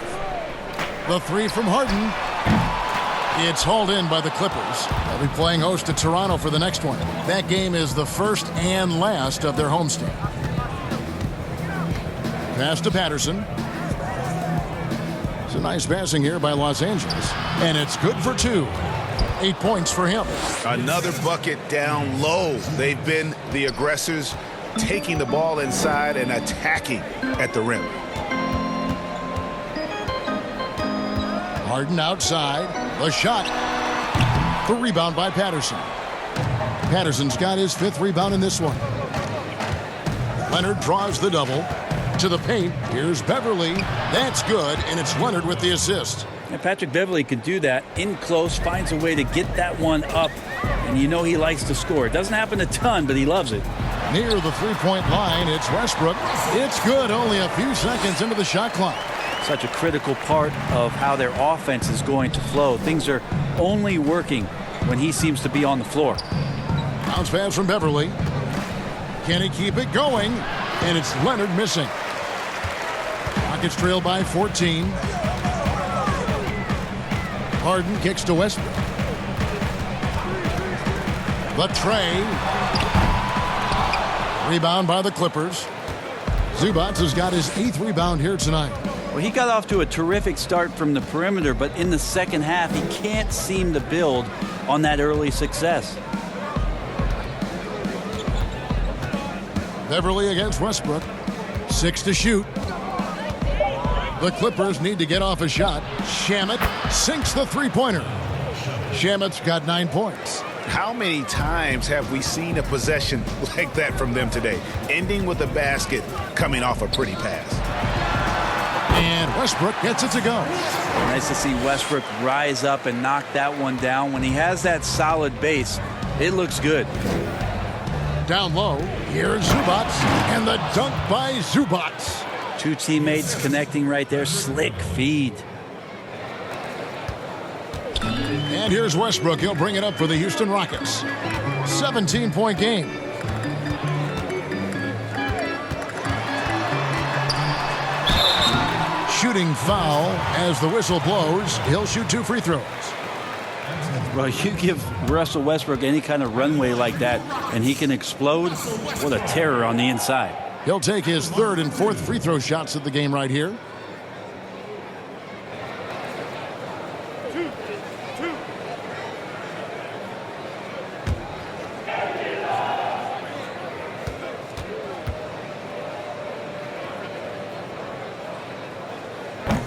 The 3 from Harden. It's hauled in by the Clippers. They'll be playing host to Toronto for the next one. That game is the first and last of their homestand. Pass to Patterson. It's a nice passing here by Los Angeles. And it's good for 2. 8 points for him. Another bucket down low. They've been the aggressors, taking the ball inside and attacking at the rim. Harden outside. The shot. The rebound by Patterson. Patterson's got his 5th rebound in this one. Leonard draws the double. To the paint. Here's Beverly. That's good, and it's Leonard with the assist. And Patrick Beverley can do that in close, finds a way to get that one up, and you know he likes to score. It doesn't happen a ton, but he loves it. Near the three-point line, it's Westbrook. It's good, only a few seconds into the shot clock. Such a critical part of how their offense is going to flow. Things are only working when he seems to be on the floor. Bounce pass from Beverley. Can he keep it going? And it's Leonard missing. Rockets trail by 14. Harden kicks to Westbrook. The tray. Rebound by the Clippers. Zubac has got his 8th rebound here tonight. Well, he got off to a terrific start from the perimeter, but in the second half, he can't seem to build on that early success. Beverley against Westbrook. 6 to shoot. The Clippers need to get off a shot. Shamet sinks the three-pointer. Shamet's got 9 points. How many times have we seen a possession like that from them today, ending with a basket coming off a pretty pass? And Westbrook gets it to go. Nice to see Westbrook rise up and knock that one down. When he has that solid base, it looks good. Down low, here's Zubac, and the dunk by Zubac. Two teammates connecting right there. Slick feed. And here's Westbrook. He'll bring it up for the Houston Rockets. 17-point game. Shooting foul as the whistle blows. He'll shoot 2 free throws. Well, you give Russell Westbrook any kind of runway like that, and he can explode. What a terror on the inside. He'll take his 3rd and 4th free throw shots of the game right here.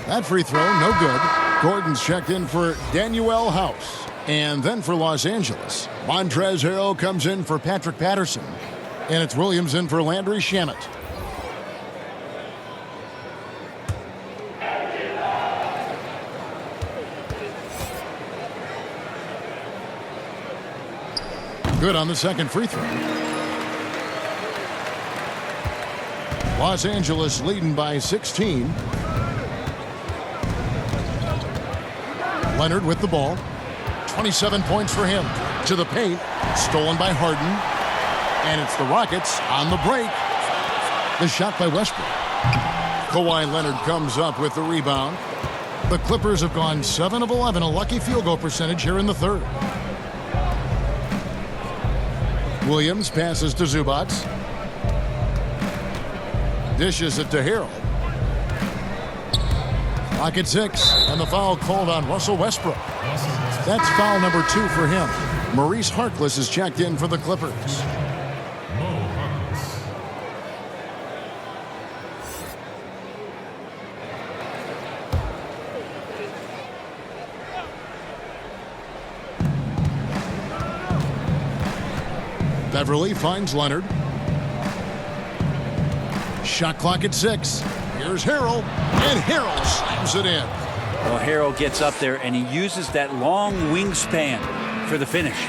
That free throw, no good. Gordon's checked in for Danuel House. And then for Los Angeles, Montrezl Harrell comes in for Patrick Patterson. And it's Williams in for Landry Shamet. Good on the 2nd free throw. Los Angeles leading by 16. Leonard with the ball. 27 points for him. To the paint. Stolen by Harden. And it's the Rockets on the break. The shot by Westbrook. Kawhi Leonard comes up with the rebound. The Clippers have gone 7 of 11, a lucky field goal percentage here in the 3rd. Williams passes to Zubac. Dishes it to Harrell. Rocket 6, and the foul called on Russell Westbrook. That's foul number 2 for him. Maurice Harkless is checked in for the Clippers. Beverley finds Leonard. Shot clock at 6. Here's Harrell, and Harrell slams it in. Well, Harrell gets up there, and he uses that long wingspan for the finish.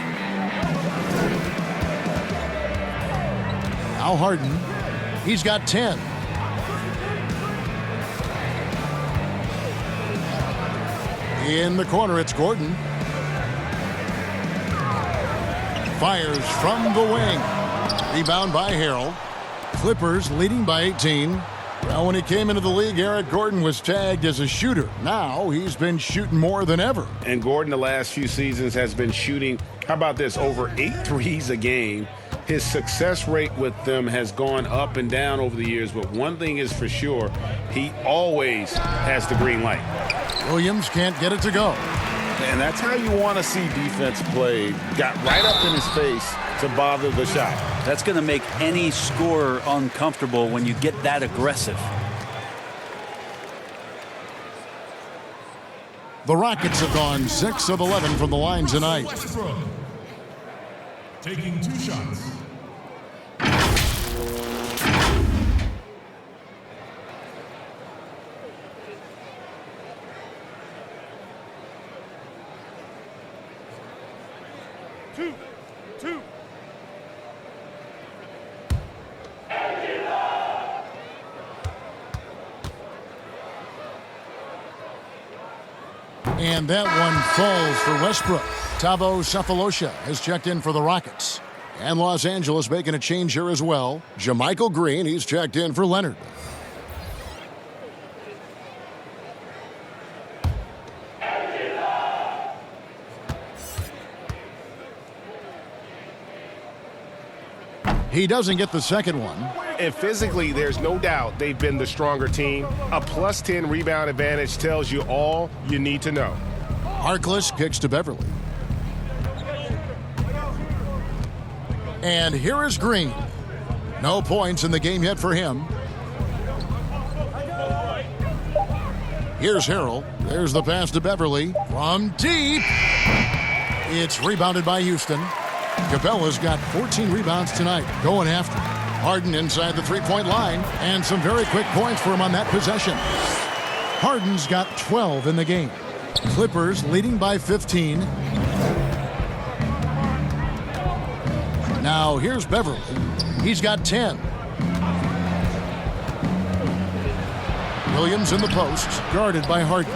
Now Harden. He's got 10. In the corner, it's Gordon. Fires from the wing. Rebound by Harrell. Clippers leading by 18. Well, when he came into the league, Eric Gordon was tagged as a shooter. Now he's been shooting more than ever. And Gordon the last few seasons has been shooting, how about this, over 8 threes a game. His success rate with them has gone up and down over the years, but one thing is for sure, he always has the green light. Williams can't get it to go. And that's how you want to see defense play. Got right up in his face to bother the shot. That's going to make any scorer uncomfortable when you get that aggressive. The Rockets have gone 6 of 11 from the line tonight. Westbrook taking 2 shots. Two. And that one falls for Westbrook. Tavo Cephalosha has checked in for the Rockets. And Los Angeles making a change here as well. JaMychal Green, he's checked in for Leonard. He doesn't get the second one. And physically, there's no doubt they've been the stronger team. A plus 10 rebound advantage tells you all you need to know. Harkless kicks to Beverly. And here is Green. No points in the game yet for him. Here's Harrell. There's the pass to Beverly. From deep. It's rebounded by Houston. Capella's got 14 rebounds tonight, going after. Harden inside the three-point line, and some very quick points for him on that possession. Harden's got 12 in the game. Clippers leading by 15. Now here's Beverly. He's got 10. Williams in the post, guarded by Harden.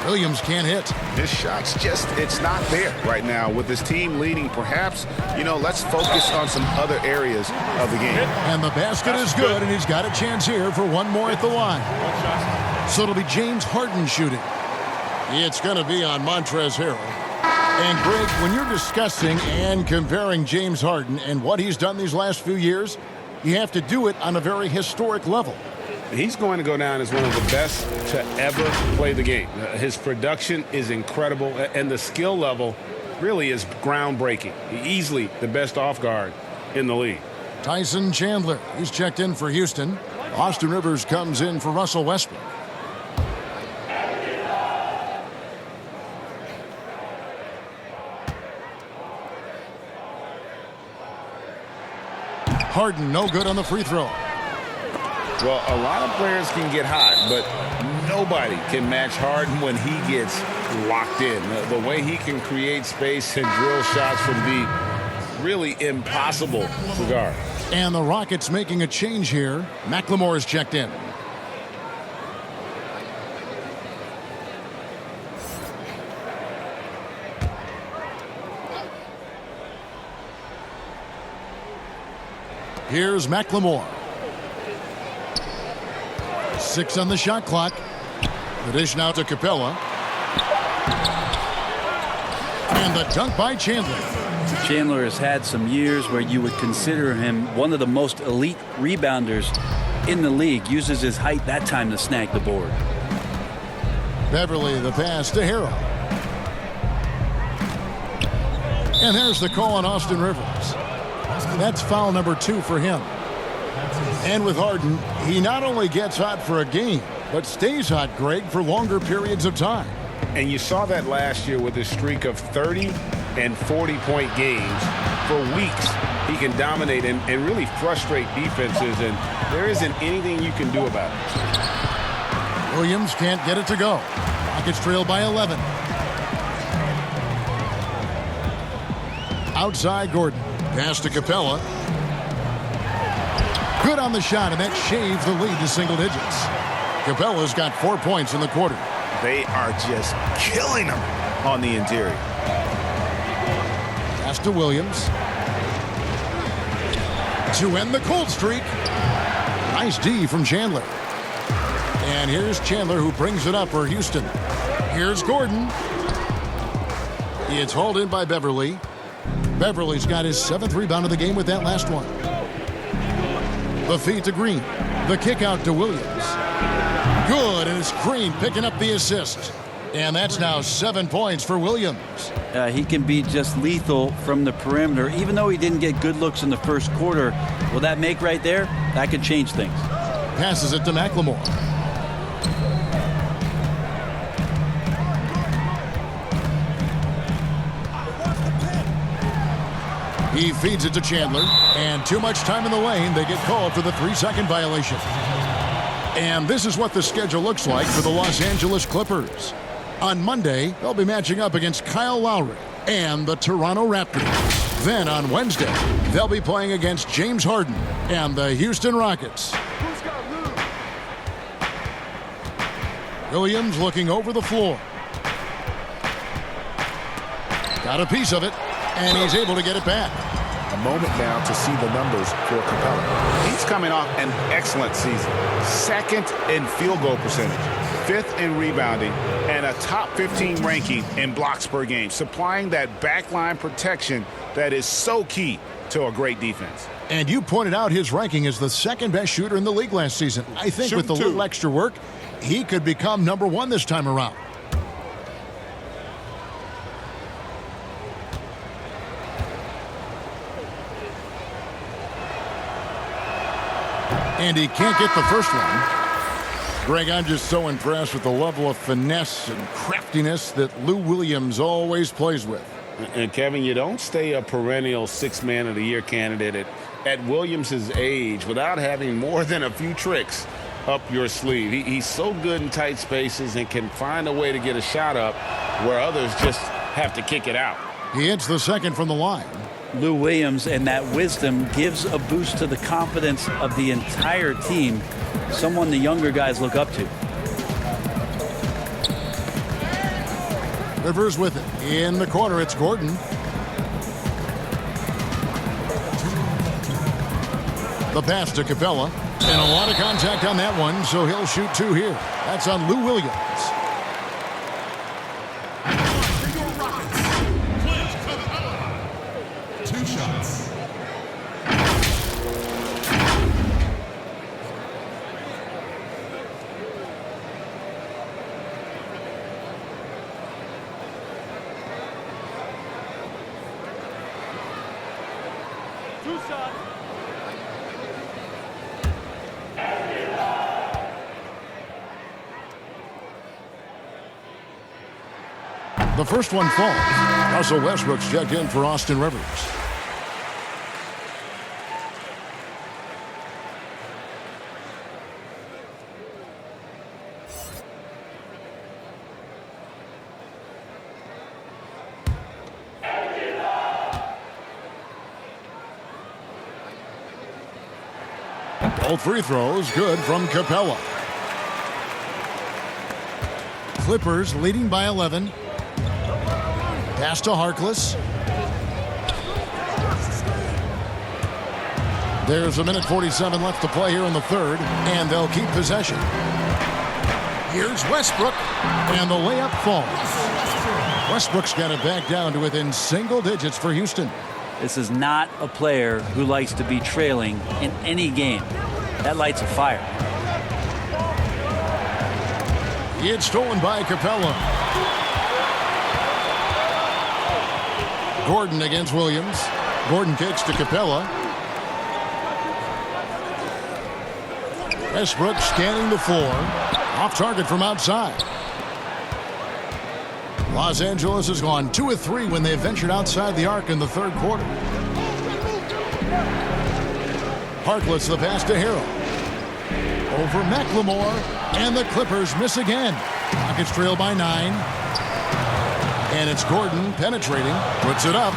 Williams can't hit. His shot's just, it's not there right now. With his team leading, perhaps, let's focus on some other areas of the game. And the basket is good, and he's got a chance here for one more at the line. So it'll be James Harden shooting. It's going to be on Montrezl Harrell. And Greg, when you're discussing and comparing James Harden and what he's done these last few years, you have to do it on a very historic level. He's going to go down as one of the best to ever play the game. His production is incredible, and the skill level really is groundbreaking. Easily the best off guard in the league. Tyson Chandler, he's checked in for Houston. Austin Rivers comes in for Russell Westbrook. Harden no good on the free throw. Well, a lot of players can get hot, but nobody can match Harden when he gets locked in. The way he can create space and drill shots from deep, really impossible to guard. And the Rockets making a change here. McLemore is checked in. Here's McLemore. 6 on the shot clock. The dish now to Capella. And the dunk by Chandler. Chandler has had some years where you would consider him one of the most elite rebounders in the league. Uses his height that time to snag the board. Beverly the pass to Harrell. And there's the call on Austin Rivers. That's foul number 2 for him. And with Harden, he not only gets hot for a game, but stays hot, Greg, for longer periods of time. And you saw that last year with his streak of 30 and 40-point games. For weeks, he can dominate and really frustrate defenses, and there isn't anything you can do about it. Williams can't get it to go. Rockets trail by 11. Outside Gordon. Pass to Capella. Good on the shot, and that shaves the lead to single digits. Capella's got 4 points in the quarter. They are just killing them on the interior. Pass to Williams. To end the cold streak. Nice D from Chandler. And here's Chandler who brings it up for Houston. Here's Gordon. It's hauled in by Beverly. Beverly's got his 7th rebound of the game with that last one. The feed to Green. The kick out to Williams. Good, and it's Green picking up the assist. And that's now 7 points for Williams. He can be just lethal from the perimeter. Even though he didn't get good looks in the first quarter, will that make right there? That could change things. Passes it to McLemore. He feeds it to Chandler, and too much time in the lane. They get called for the 3-second violation. And this is what the schedule looks like for the Los Angeles Clippers. On Monday, they'll be matching up against Kyle Lowry. and the Toronto Raptors. Then on Wednesday, they'll be playing against James Harden and the Houston Rockets. Williams looking over the floor. Got a piece of it, and he's able to get it back. A moment now to see the numbers for Capella. He's coming off an excellent season. Second in field goal percentage, fifth in rebounding, and a top 15 ranking in blocks per game, supplying that backline protection that is so key to a great defense. And you pointed out his ranking as the second best shooter in the league last season. I think with a little extra work, he could become number one this time around. And he can't get the first one. Greg, I'm just so impressed with the level of finesse and craftiness that Lou Williams always plays with. And Kevin, you don't stay a perennial Sixth Man of the Year candidate at Williams' age without having more than a few tricks up your sleeve. He's so good in tight spaces and can find a way to get a shot up where others just have to kick it out. He hits the second from the line. Lou Williams and that wisdom gives a boost to the confidence of the entire team, someone the younger guys look up to. Rivers with it. In the corner, it's Gordon. The pass to Capella. And a lot of contact on that one, so he'll shoot two here. That's on Lou Williams. The first one falls. Russell Westbrook's checked in for Austin Rivers. All free throws good from Capella. Clippers leading by 11. Pass to Harkless. There's a minute 47 left to play here in the third, and they'll keep possession. Here's Westbrook, and the layup falls. Westbrook's got it back down to within single digits for Houston. This is not a player who likes to be trailing in any game. That lights a fire. It's stolen by Capella. Gordon against Williams. Gordon kicks to Capella. Westbrook scanning the floor. Off target from outside. Los Angeles has gone 2 of 3 when they ventured outside the arc in the third quarter. Harkless the pass to Harrell. Over McLemore. And the Clippers miss again. Rockets trail by 9. And it's Gordon penetrating, puts it up.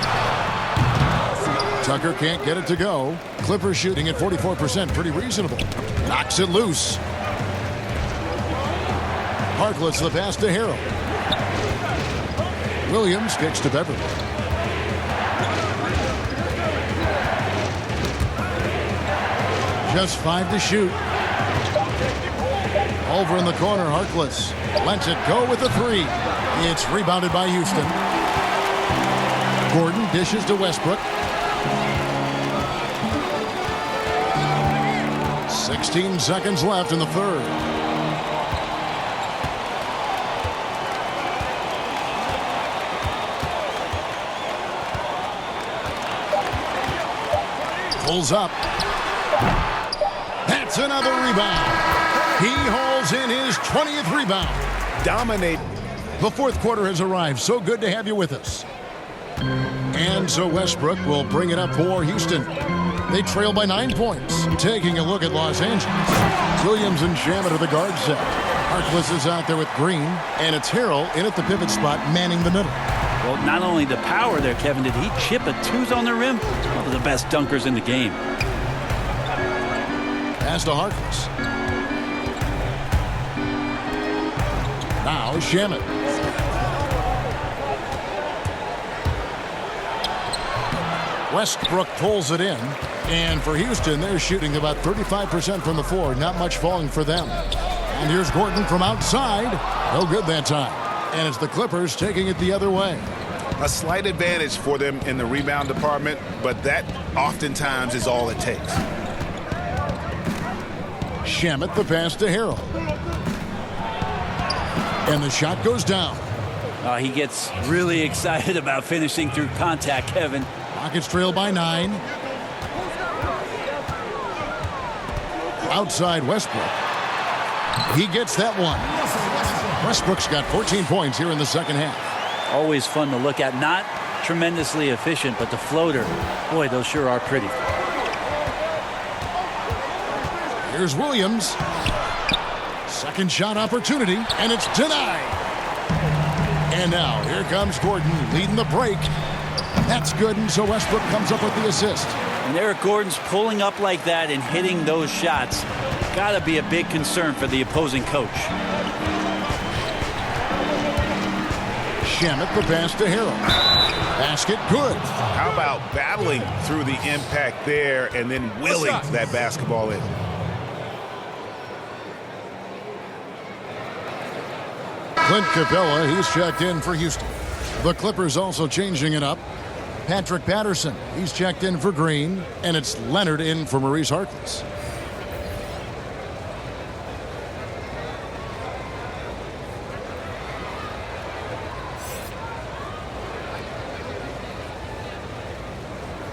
Tucker can't get it to go. Clippers shooting at 44%, pretty reasonable. Knocks it loose. Harkless the pass to Harrell. Williams kicks to Beverly. Just 5 to shoot. Over in the corner, Harkless lets it go with the 3. It's rebounded by Houston. Gordon dishes to Westbrook. 16 seconds left in the third. Pulls up. That's another rebound. He hauls in his 20th rebound. Dominate. The fourth quarter has arrived. So good to have you with us. And so Westbrook will bring it up for Houston. They trail by 9 points. Taking a look at Los Angeles. Williams and Shamet are the guard set. Harkless is out there with Green. And it's Harrell in at the pivot spot, manning the middle. Well, not only the power there, Kevin, did he chip a tooth on the rim? One of the best dunkers in the game. Pass to Harkless. Now Shamet. Westbrook pulls it in. And for Houston, they're shooting about 35% from the floor. Not much falling for them. And here's Gordon from outside. No good that time. And it's the Clippers taking it the other way. A slight advantage for them in the rebound department, but that oftentimes is all it takes. Shamet the pass to Harrell. And the shot goes down. He gets really excited about finishing through contact, Kevin. Rockets trail by 9. Outside Westbrook. He gets that one. Westbrook's got 14 points here in the second half. Always fun to look at. Not tremendously efficient, but the floater, boy, those sure are pretty. Here's Williams. Second shot opportunity, and it's denied. And now here comes Gordon leading the break. That's good, and so Westbrook comes up with the assist. And Eric Gordon's pulling up like that and hitting those shots. Got to be a big concern for the opposing coach. Shamet the pass to Harrell. Basket good. How about battling through the impact there and then willing that basketball in? Clint Capella, he's checked in for Houston. The Clippers also changing it up. Patrick Patterson, he's checked in for Green. And it's Leonard in for Maurice Harkless.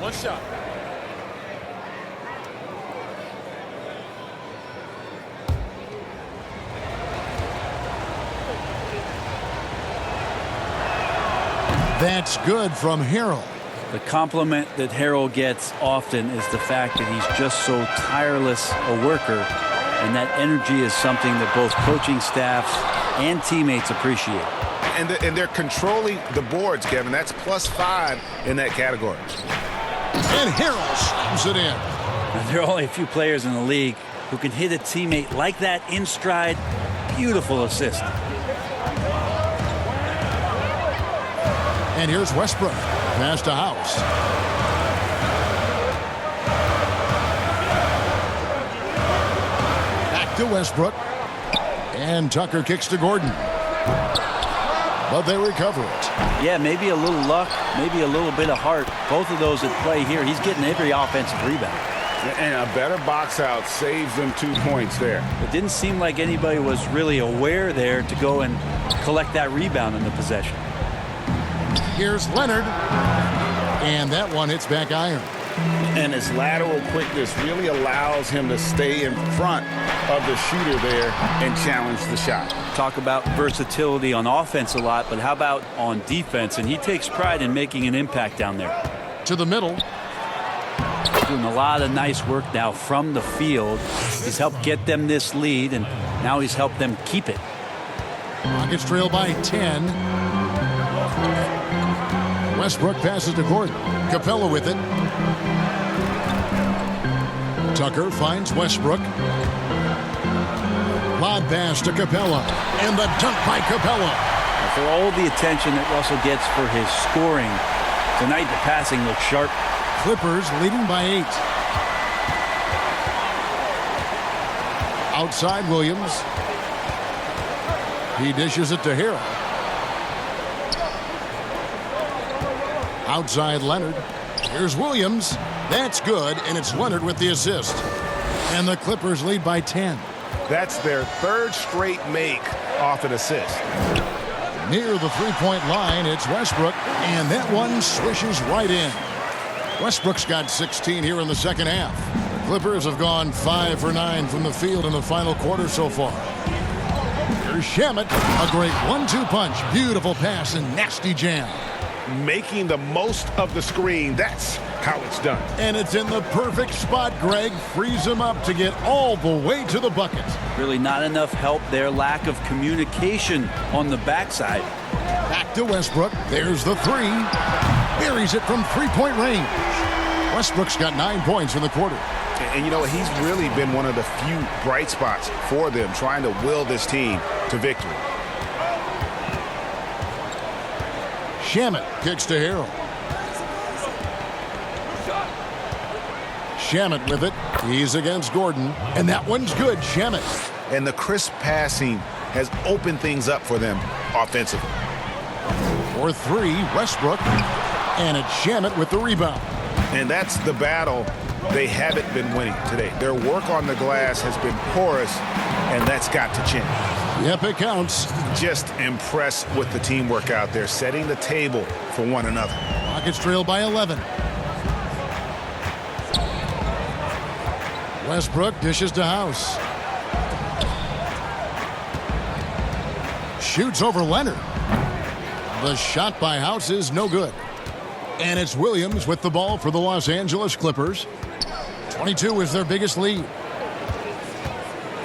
One shot. That's good from Harrell. The compliment that Harrell gets often is the fact that he's just so tireless a worker, and that energy is something that both coaching staffs and teammates appreciate. And they're controlling the boards, Kevin. That's +5 in that category. And Harrell slams it in. Now, there are only a few players in the league who can hit a teammate like that in stride. Beautiful assist. And here's Westbrook. Pass to House. Back to Westbrook. And Tucker kicks to Gordon. But they recover it. Yeah, maybe a little luck, maybe a little bit of heart. Both of those at play here. He's getting every offensive rebound. And a better box out saves them 2 points there. It didn't seem like anybody was really aware there to go and collect that rebound in the possession. Here's Leonard. And that one hits back iron. And his lateral quickness really allows him to stay in front of the shooter there and challenge the shot. Talk about versatility on offense a lot, but how about on defense? And he takes pride in making an impact down there. To the middle. Doing a lot of nice work now from the field. He's helped get them this lead, and now he's helped them keep it. Rockets trail by 10. Westbrook passes to Gordon. Capella with it. Tucker finds Westbrook. Lob pass to Capella. And the dunk by Capella. For all the attention that Russell gets for his scoring, tonight the passing looks sharp. Clippers leading by 8. Outside Williams. He dishes it to Harrell. Outside Leonard. Here's Williams. That's good, and it's Leonard with the assist. And the Clippers lead by 10. That's their 3rd straight make off an assist. Near the three-point line, it's Westbrook, and that one swishes right in. Westbrook's got 16 here in the second half. The Clippers have gone 5 for 9 from the field in the final quarter so far. Here's Shamet, a great 1-2 punch. Beautiful pass and nasty jam. making the most of the screen. That's how it's done. And it's in the perfect spot. Greg frees him up to get all the way to the bucket. Really not enough help there. Lack of communication on the backside. Back to Westbrook. There's the three. Buries it from three-point range. Westbrook's got 9 points in the quarter. And you know, he's really been one of the few bright spots for them, trying to will this team to victory. Shamet kicks to Harrell. Shamet with it. He's against Gordon. And that one's good. Shamet. And the crisp passing has opened things up for them offensively. For three, Westbrook. And it's Shamet with the rebound. And that's the battle they haven't been winning today. Their work on the glass has been porous, and that's got to change. Yep, it counts. Just impressed with the teamwork out there, setting the table for one another. Rockets trail by 11. Westbrook dishes to House. Shoots over Leonard. The shot by House is no good. And it's Williams with the ball for the Los Angeles Clippers. 22 is their biggest lead.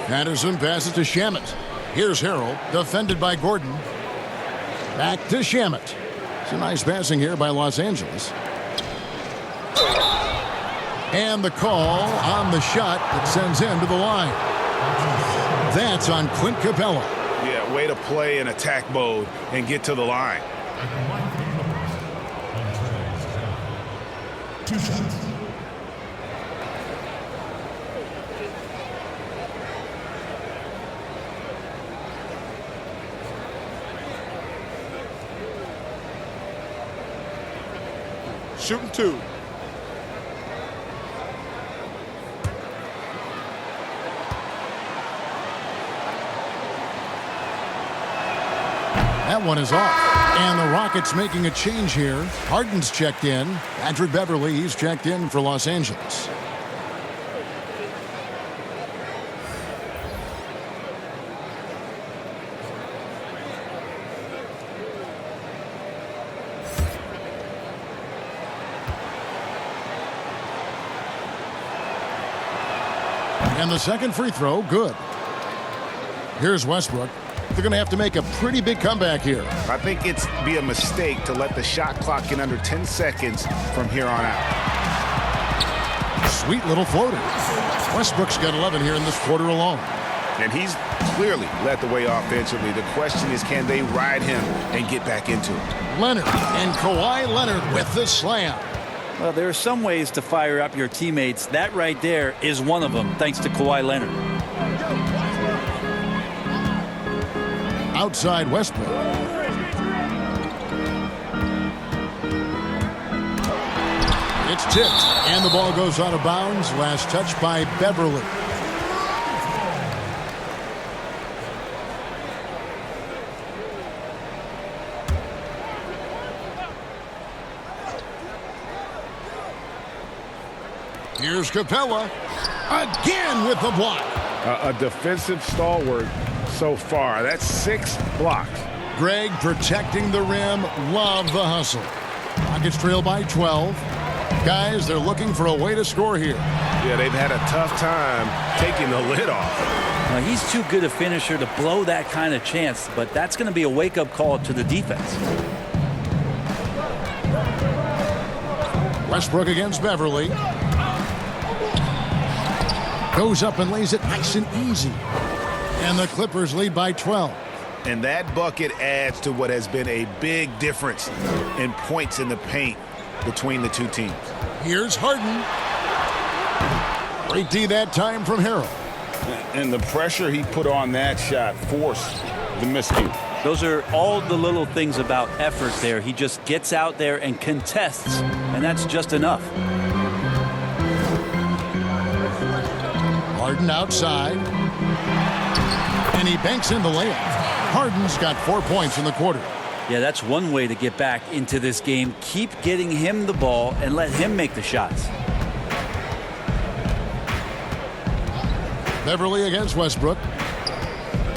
Anderson passes to Shamet. Here's Harrell, defended by Gordon. Back to Shamet. It's a nice passing here by Los Angeles. And the call on the shot that sends him to the line. That's on Clint Capella. Yeah, way to play in attack mode and get to the line. 2 shots. Shooting 2. That one is off. And the Rockets making a change here. Harden's checked in. Patrick Beverly, he's checked in for Los Angeles. And the second free throw, good. Here's Westbrook. They're going to have to make a pretty big comeback here. I think it's be a mistake to let the shot clock get under 10 seconds from here on out. Sweet little floater. Westbrook's got 11 here in this quarter alone. And he's clearly led the way offensively. The question is, can they ride him and get back into it? Leonard and Kawhi Leonard with the slam. Well, there are some ways to fire up your teammates. That right there is one of them, thanks to Kawhi Leonard. Outside Westbrook. It's tipped, and the ball goes out of bounds. Last touch by Beverly. Here's Capella. Again with the block. A defensive stalwart so far. That's 6 blocks. Greg protecting the rim. Love the hustle. Rockets trail by 12. Guys, they're looking for a way to score here. Yeah, they've had a tough time taking the lid off. Now, he's too good a finisher to blow that kind of chance, but that's going to be a wake-up call to the defense. Westbrook against Beverly. Goes up and lays it nice and easy. And the Clippers lead by 12. And that bucket adds to what has been a big difference in points in the paint between the two teams. Here's Harden. Great D that time from Harrell. And the pressure he put on that shot forced the miscue. Those are all the little things about effort there. He just gets out there and contests, and that's just enough. Harden outside. And he banks in the layup. Harden's got 4 points in the quarter. Yeah, that's one way to get back into this game. Keep getting him the ball and let him make the shots. Beverly against Westbrook.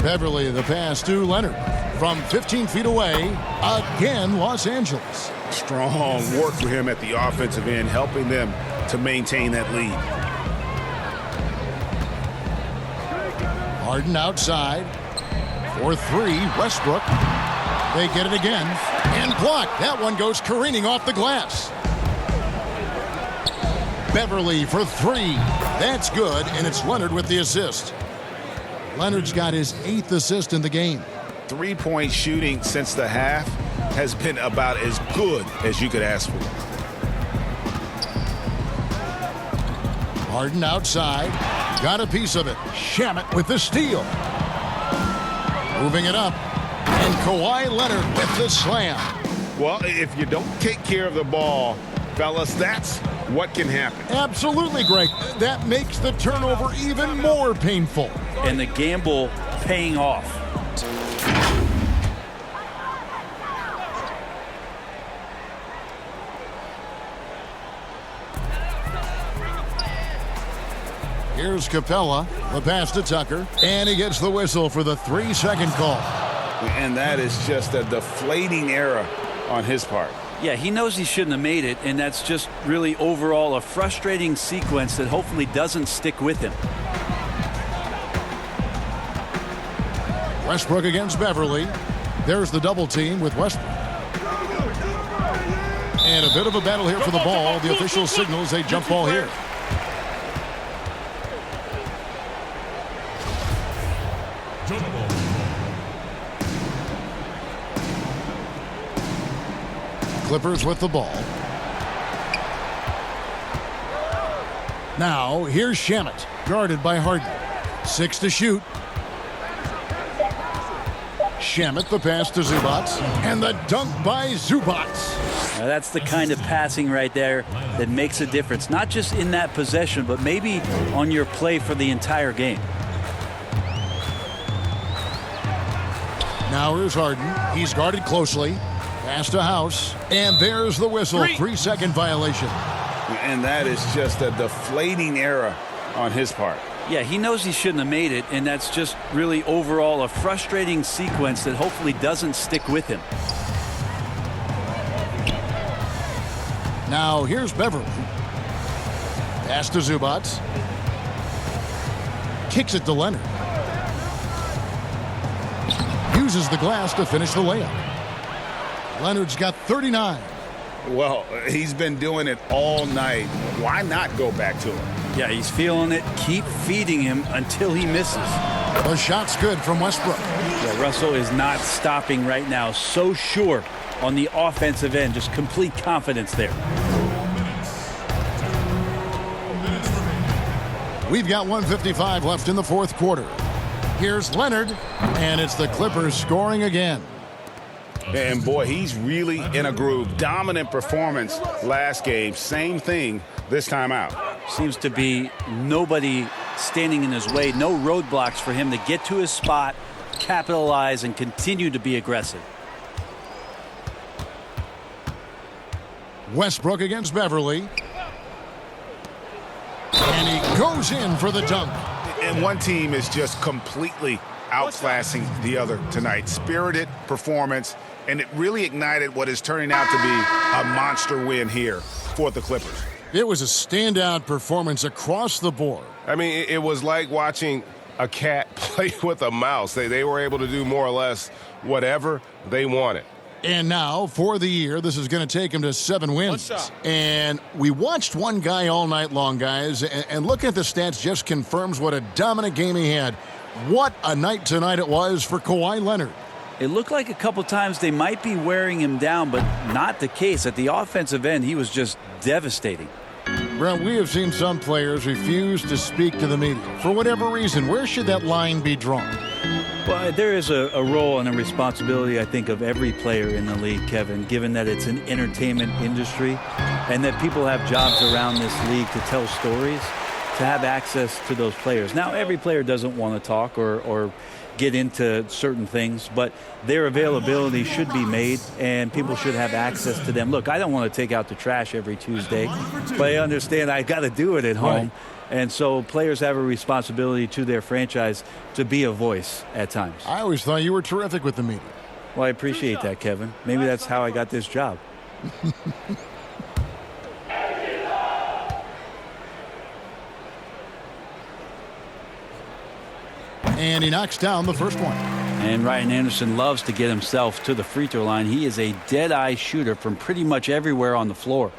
Beverly the pass to Leonard. From 15 feet away, again Los Angeles. Strong work for him at the offensive end, helping them to maintain that lead. Harden outside. For three, Westbrook. They get it again. And blocked. That one goes careening off the glass. Beverly for three. That's good, and it's Leonard with the assist. Leonard's got his 8th assist in the game. Three-point shooting since the half has been about as good as you could ask for. Harden outside. Got a piece of it. Shamet with the steal. Moving it up. And Kawhi Leonard with the slam. Well, if you don't take care of the ball, fellas, that's what can happen. Absolutely, Greg. That makes the turnover even more painful. And the gamble paying off. Here's Capella. The pass to Tucker. And he gets the whistle for the 3-second call. And that is just a deflating error on his part. Yeah, he knows he shouldn't have made it, and that's just really overall a frustrating sequence that hopefully doesn't stick with him. Westbrook against Beverly. There's the double team with Westbrook. And a bit of a battle here for the ball. The official signals a jump ball here. Clippers with the ball. Now, here's Shamet, guarded by Harden. 6 to shoot. Shamet, the pass to Zubats. And the dunk by Zubats. Now that's the kind of passing right there that makes a difference, not just in that possession, but maybe on your play for the entire game. Now here's Harden. He's guarded closely. Pass to House. And there's the whistle. 3-second violation. And that is just a deflating error on his part. Yeah, he knows he shouldn't have made it, and that's just really overall a frustrating sequence that hopefully doesn't stick with him. Now here's Beverly. Pass to Zubats. Kicks it to Leonard. Uses the glass to finish the layup. Leonard's got 39. Well, he's been doing it all night. Why not go back to him? Yeah, he's feeling it. Keep feeding him until he misses. The shot's good from Westbrook. Yeah, Russell is not stopping right now. So sure on the offensive end. Just complete confidence there. We've got 1:55 left in the fourth quarter. Here's Leonard, and it's the Clippers scoring again. And boy, he's really in a groove. Dominant performance last game. Same thing this time out. Seems to be nobody standing in his way. No roadblocks for him to get to his spot, capitalize, and continue to be aggressive. Westbrook against Beverly. And he goes in for the dunk. And one team is just completely outclassing the other tonight. Spirited performance, and it really ignited what is turning out to be a monster win here for the Clippers. It was a standout performance across the board. I mean, it was like watching a cat play with a mouse. They were able to do more or less whatever they wanted. And now, for the year, this is going to take him to 7 wins. And we watched one guy all night long, guys, and looking at the stats just confirms what a dominant game he had. What a night tonight it was for Kawhi Leonard. It looked like a couple times they might be wearing him down, but not the case. At the offensive end, he was just devastating. Brent, we have seen some players refuse to speak to the media. For whatever reason, where should that line be drawn? Well, there is a role and a responsibility, I think, of every player in the league, Kevin, given that it's an entertainment industry and that people have jobs around this league to tell stories, to have access to those players. Now, every player doesn't want to talk or get into certain things, but their availability should be made and people should have access to them. Look, I don't want to take out the trash every Tuesday, but I understand I got to do it at home. Right. And so players have a responsibility to their franchise to be a voice at times. I always thought you were terrific with the media. Well, I appreciate that, Kevin. Maybe that's how I got this job. And he knocks down the first one. And Ryan Anderson loves to get himself to the free throw line. He is a dead-eye shooter from pretty much everywhere on the floor.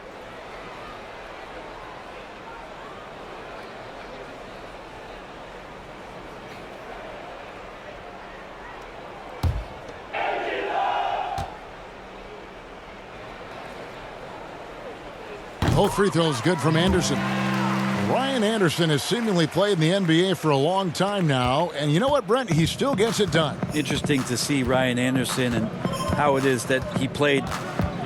Both free throws good from Anderson. Ryan Anderson has seemingly played in the NBA for a long time now. And you know what, Brent? He still gets it done. Interesting to see Ryan Anderson and how it is that he played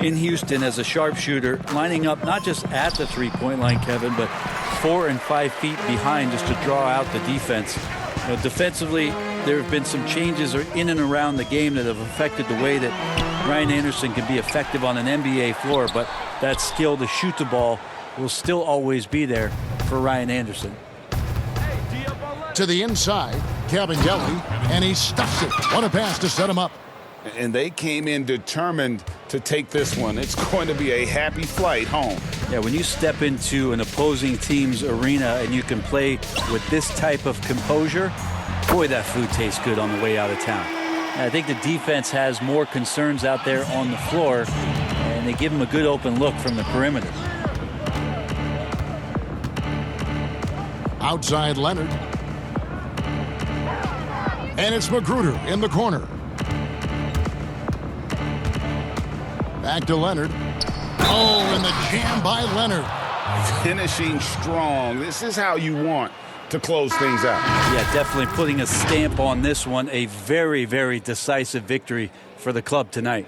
in Houston as a sharpshooter, lining up not just at the three-point line, Kevin, but 4 and 5 feet behind just to draw out the defense. You know, defensively, there have been some changes in and around the game that have affected the way that Ryan Anderson can be effective on an NBA floor, but that skill to shoot the ball will still always be there for Ryan Anderson. To the inside, Kabengele, and he stuffs it. What a pass to set him up. And they came in determined to take this one. It's going to be a happy flight home. Yeah, when you step into an opposing team's arena and you can play with this type of composure, boy, that food tastes good on the way out of town. And I think the defense has more concerns out there on the floor, and they give them a good open look from the perimeter. Outside Leonard. And it's Magruder in the corner. Back to Leonard. Oh, and the jam by Leonard. Finishing strong. This is how you want to close things out. Yeah, definitely putting a stamp on this one. A very, very decisive victory for the club tonight.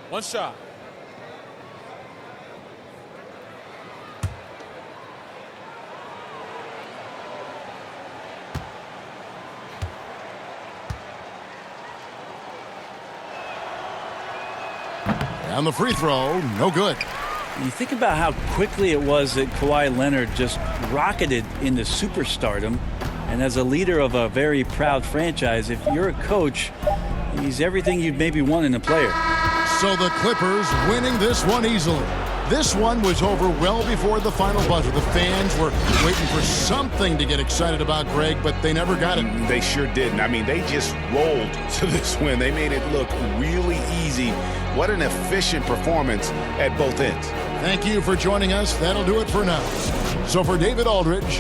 One shot. And the free throw, no good. You think about how quickly it was that Kawhi Leonard just rocketed into superstardom. And as a leader of a very proud franchise, if you're a coach, he's everything you'd maybe want in a player. So the Clippers winning this one easily. This one was over well before the final buzzer. The fans were waiting for something to get excited about, Greg, but they never got it. They sure didn't. I mean, they just rolled to this win. They made it look really easy. What an efficient performance at both ends. Thank you for joining us. That'll do it for now. So for David Aldridge,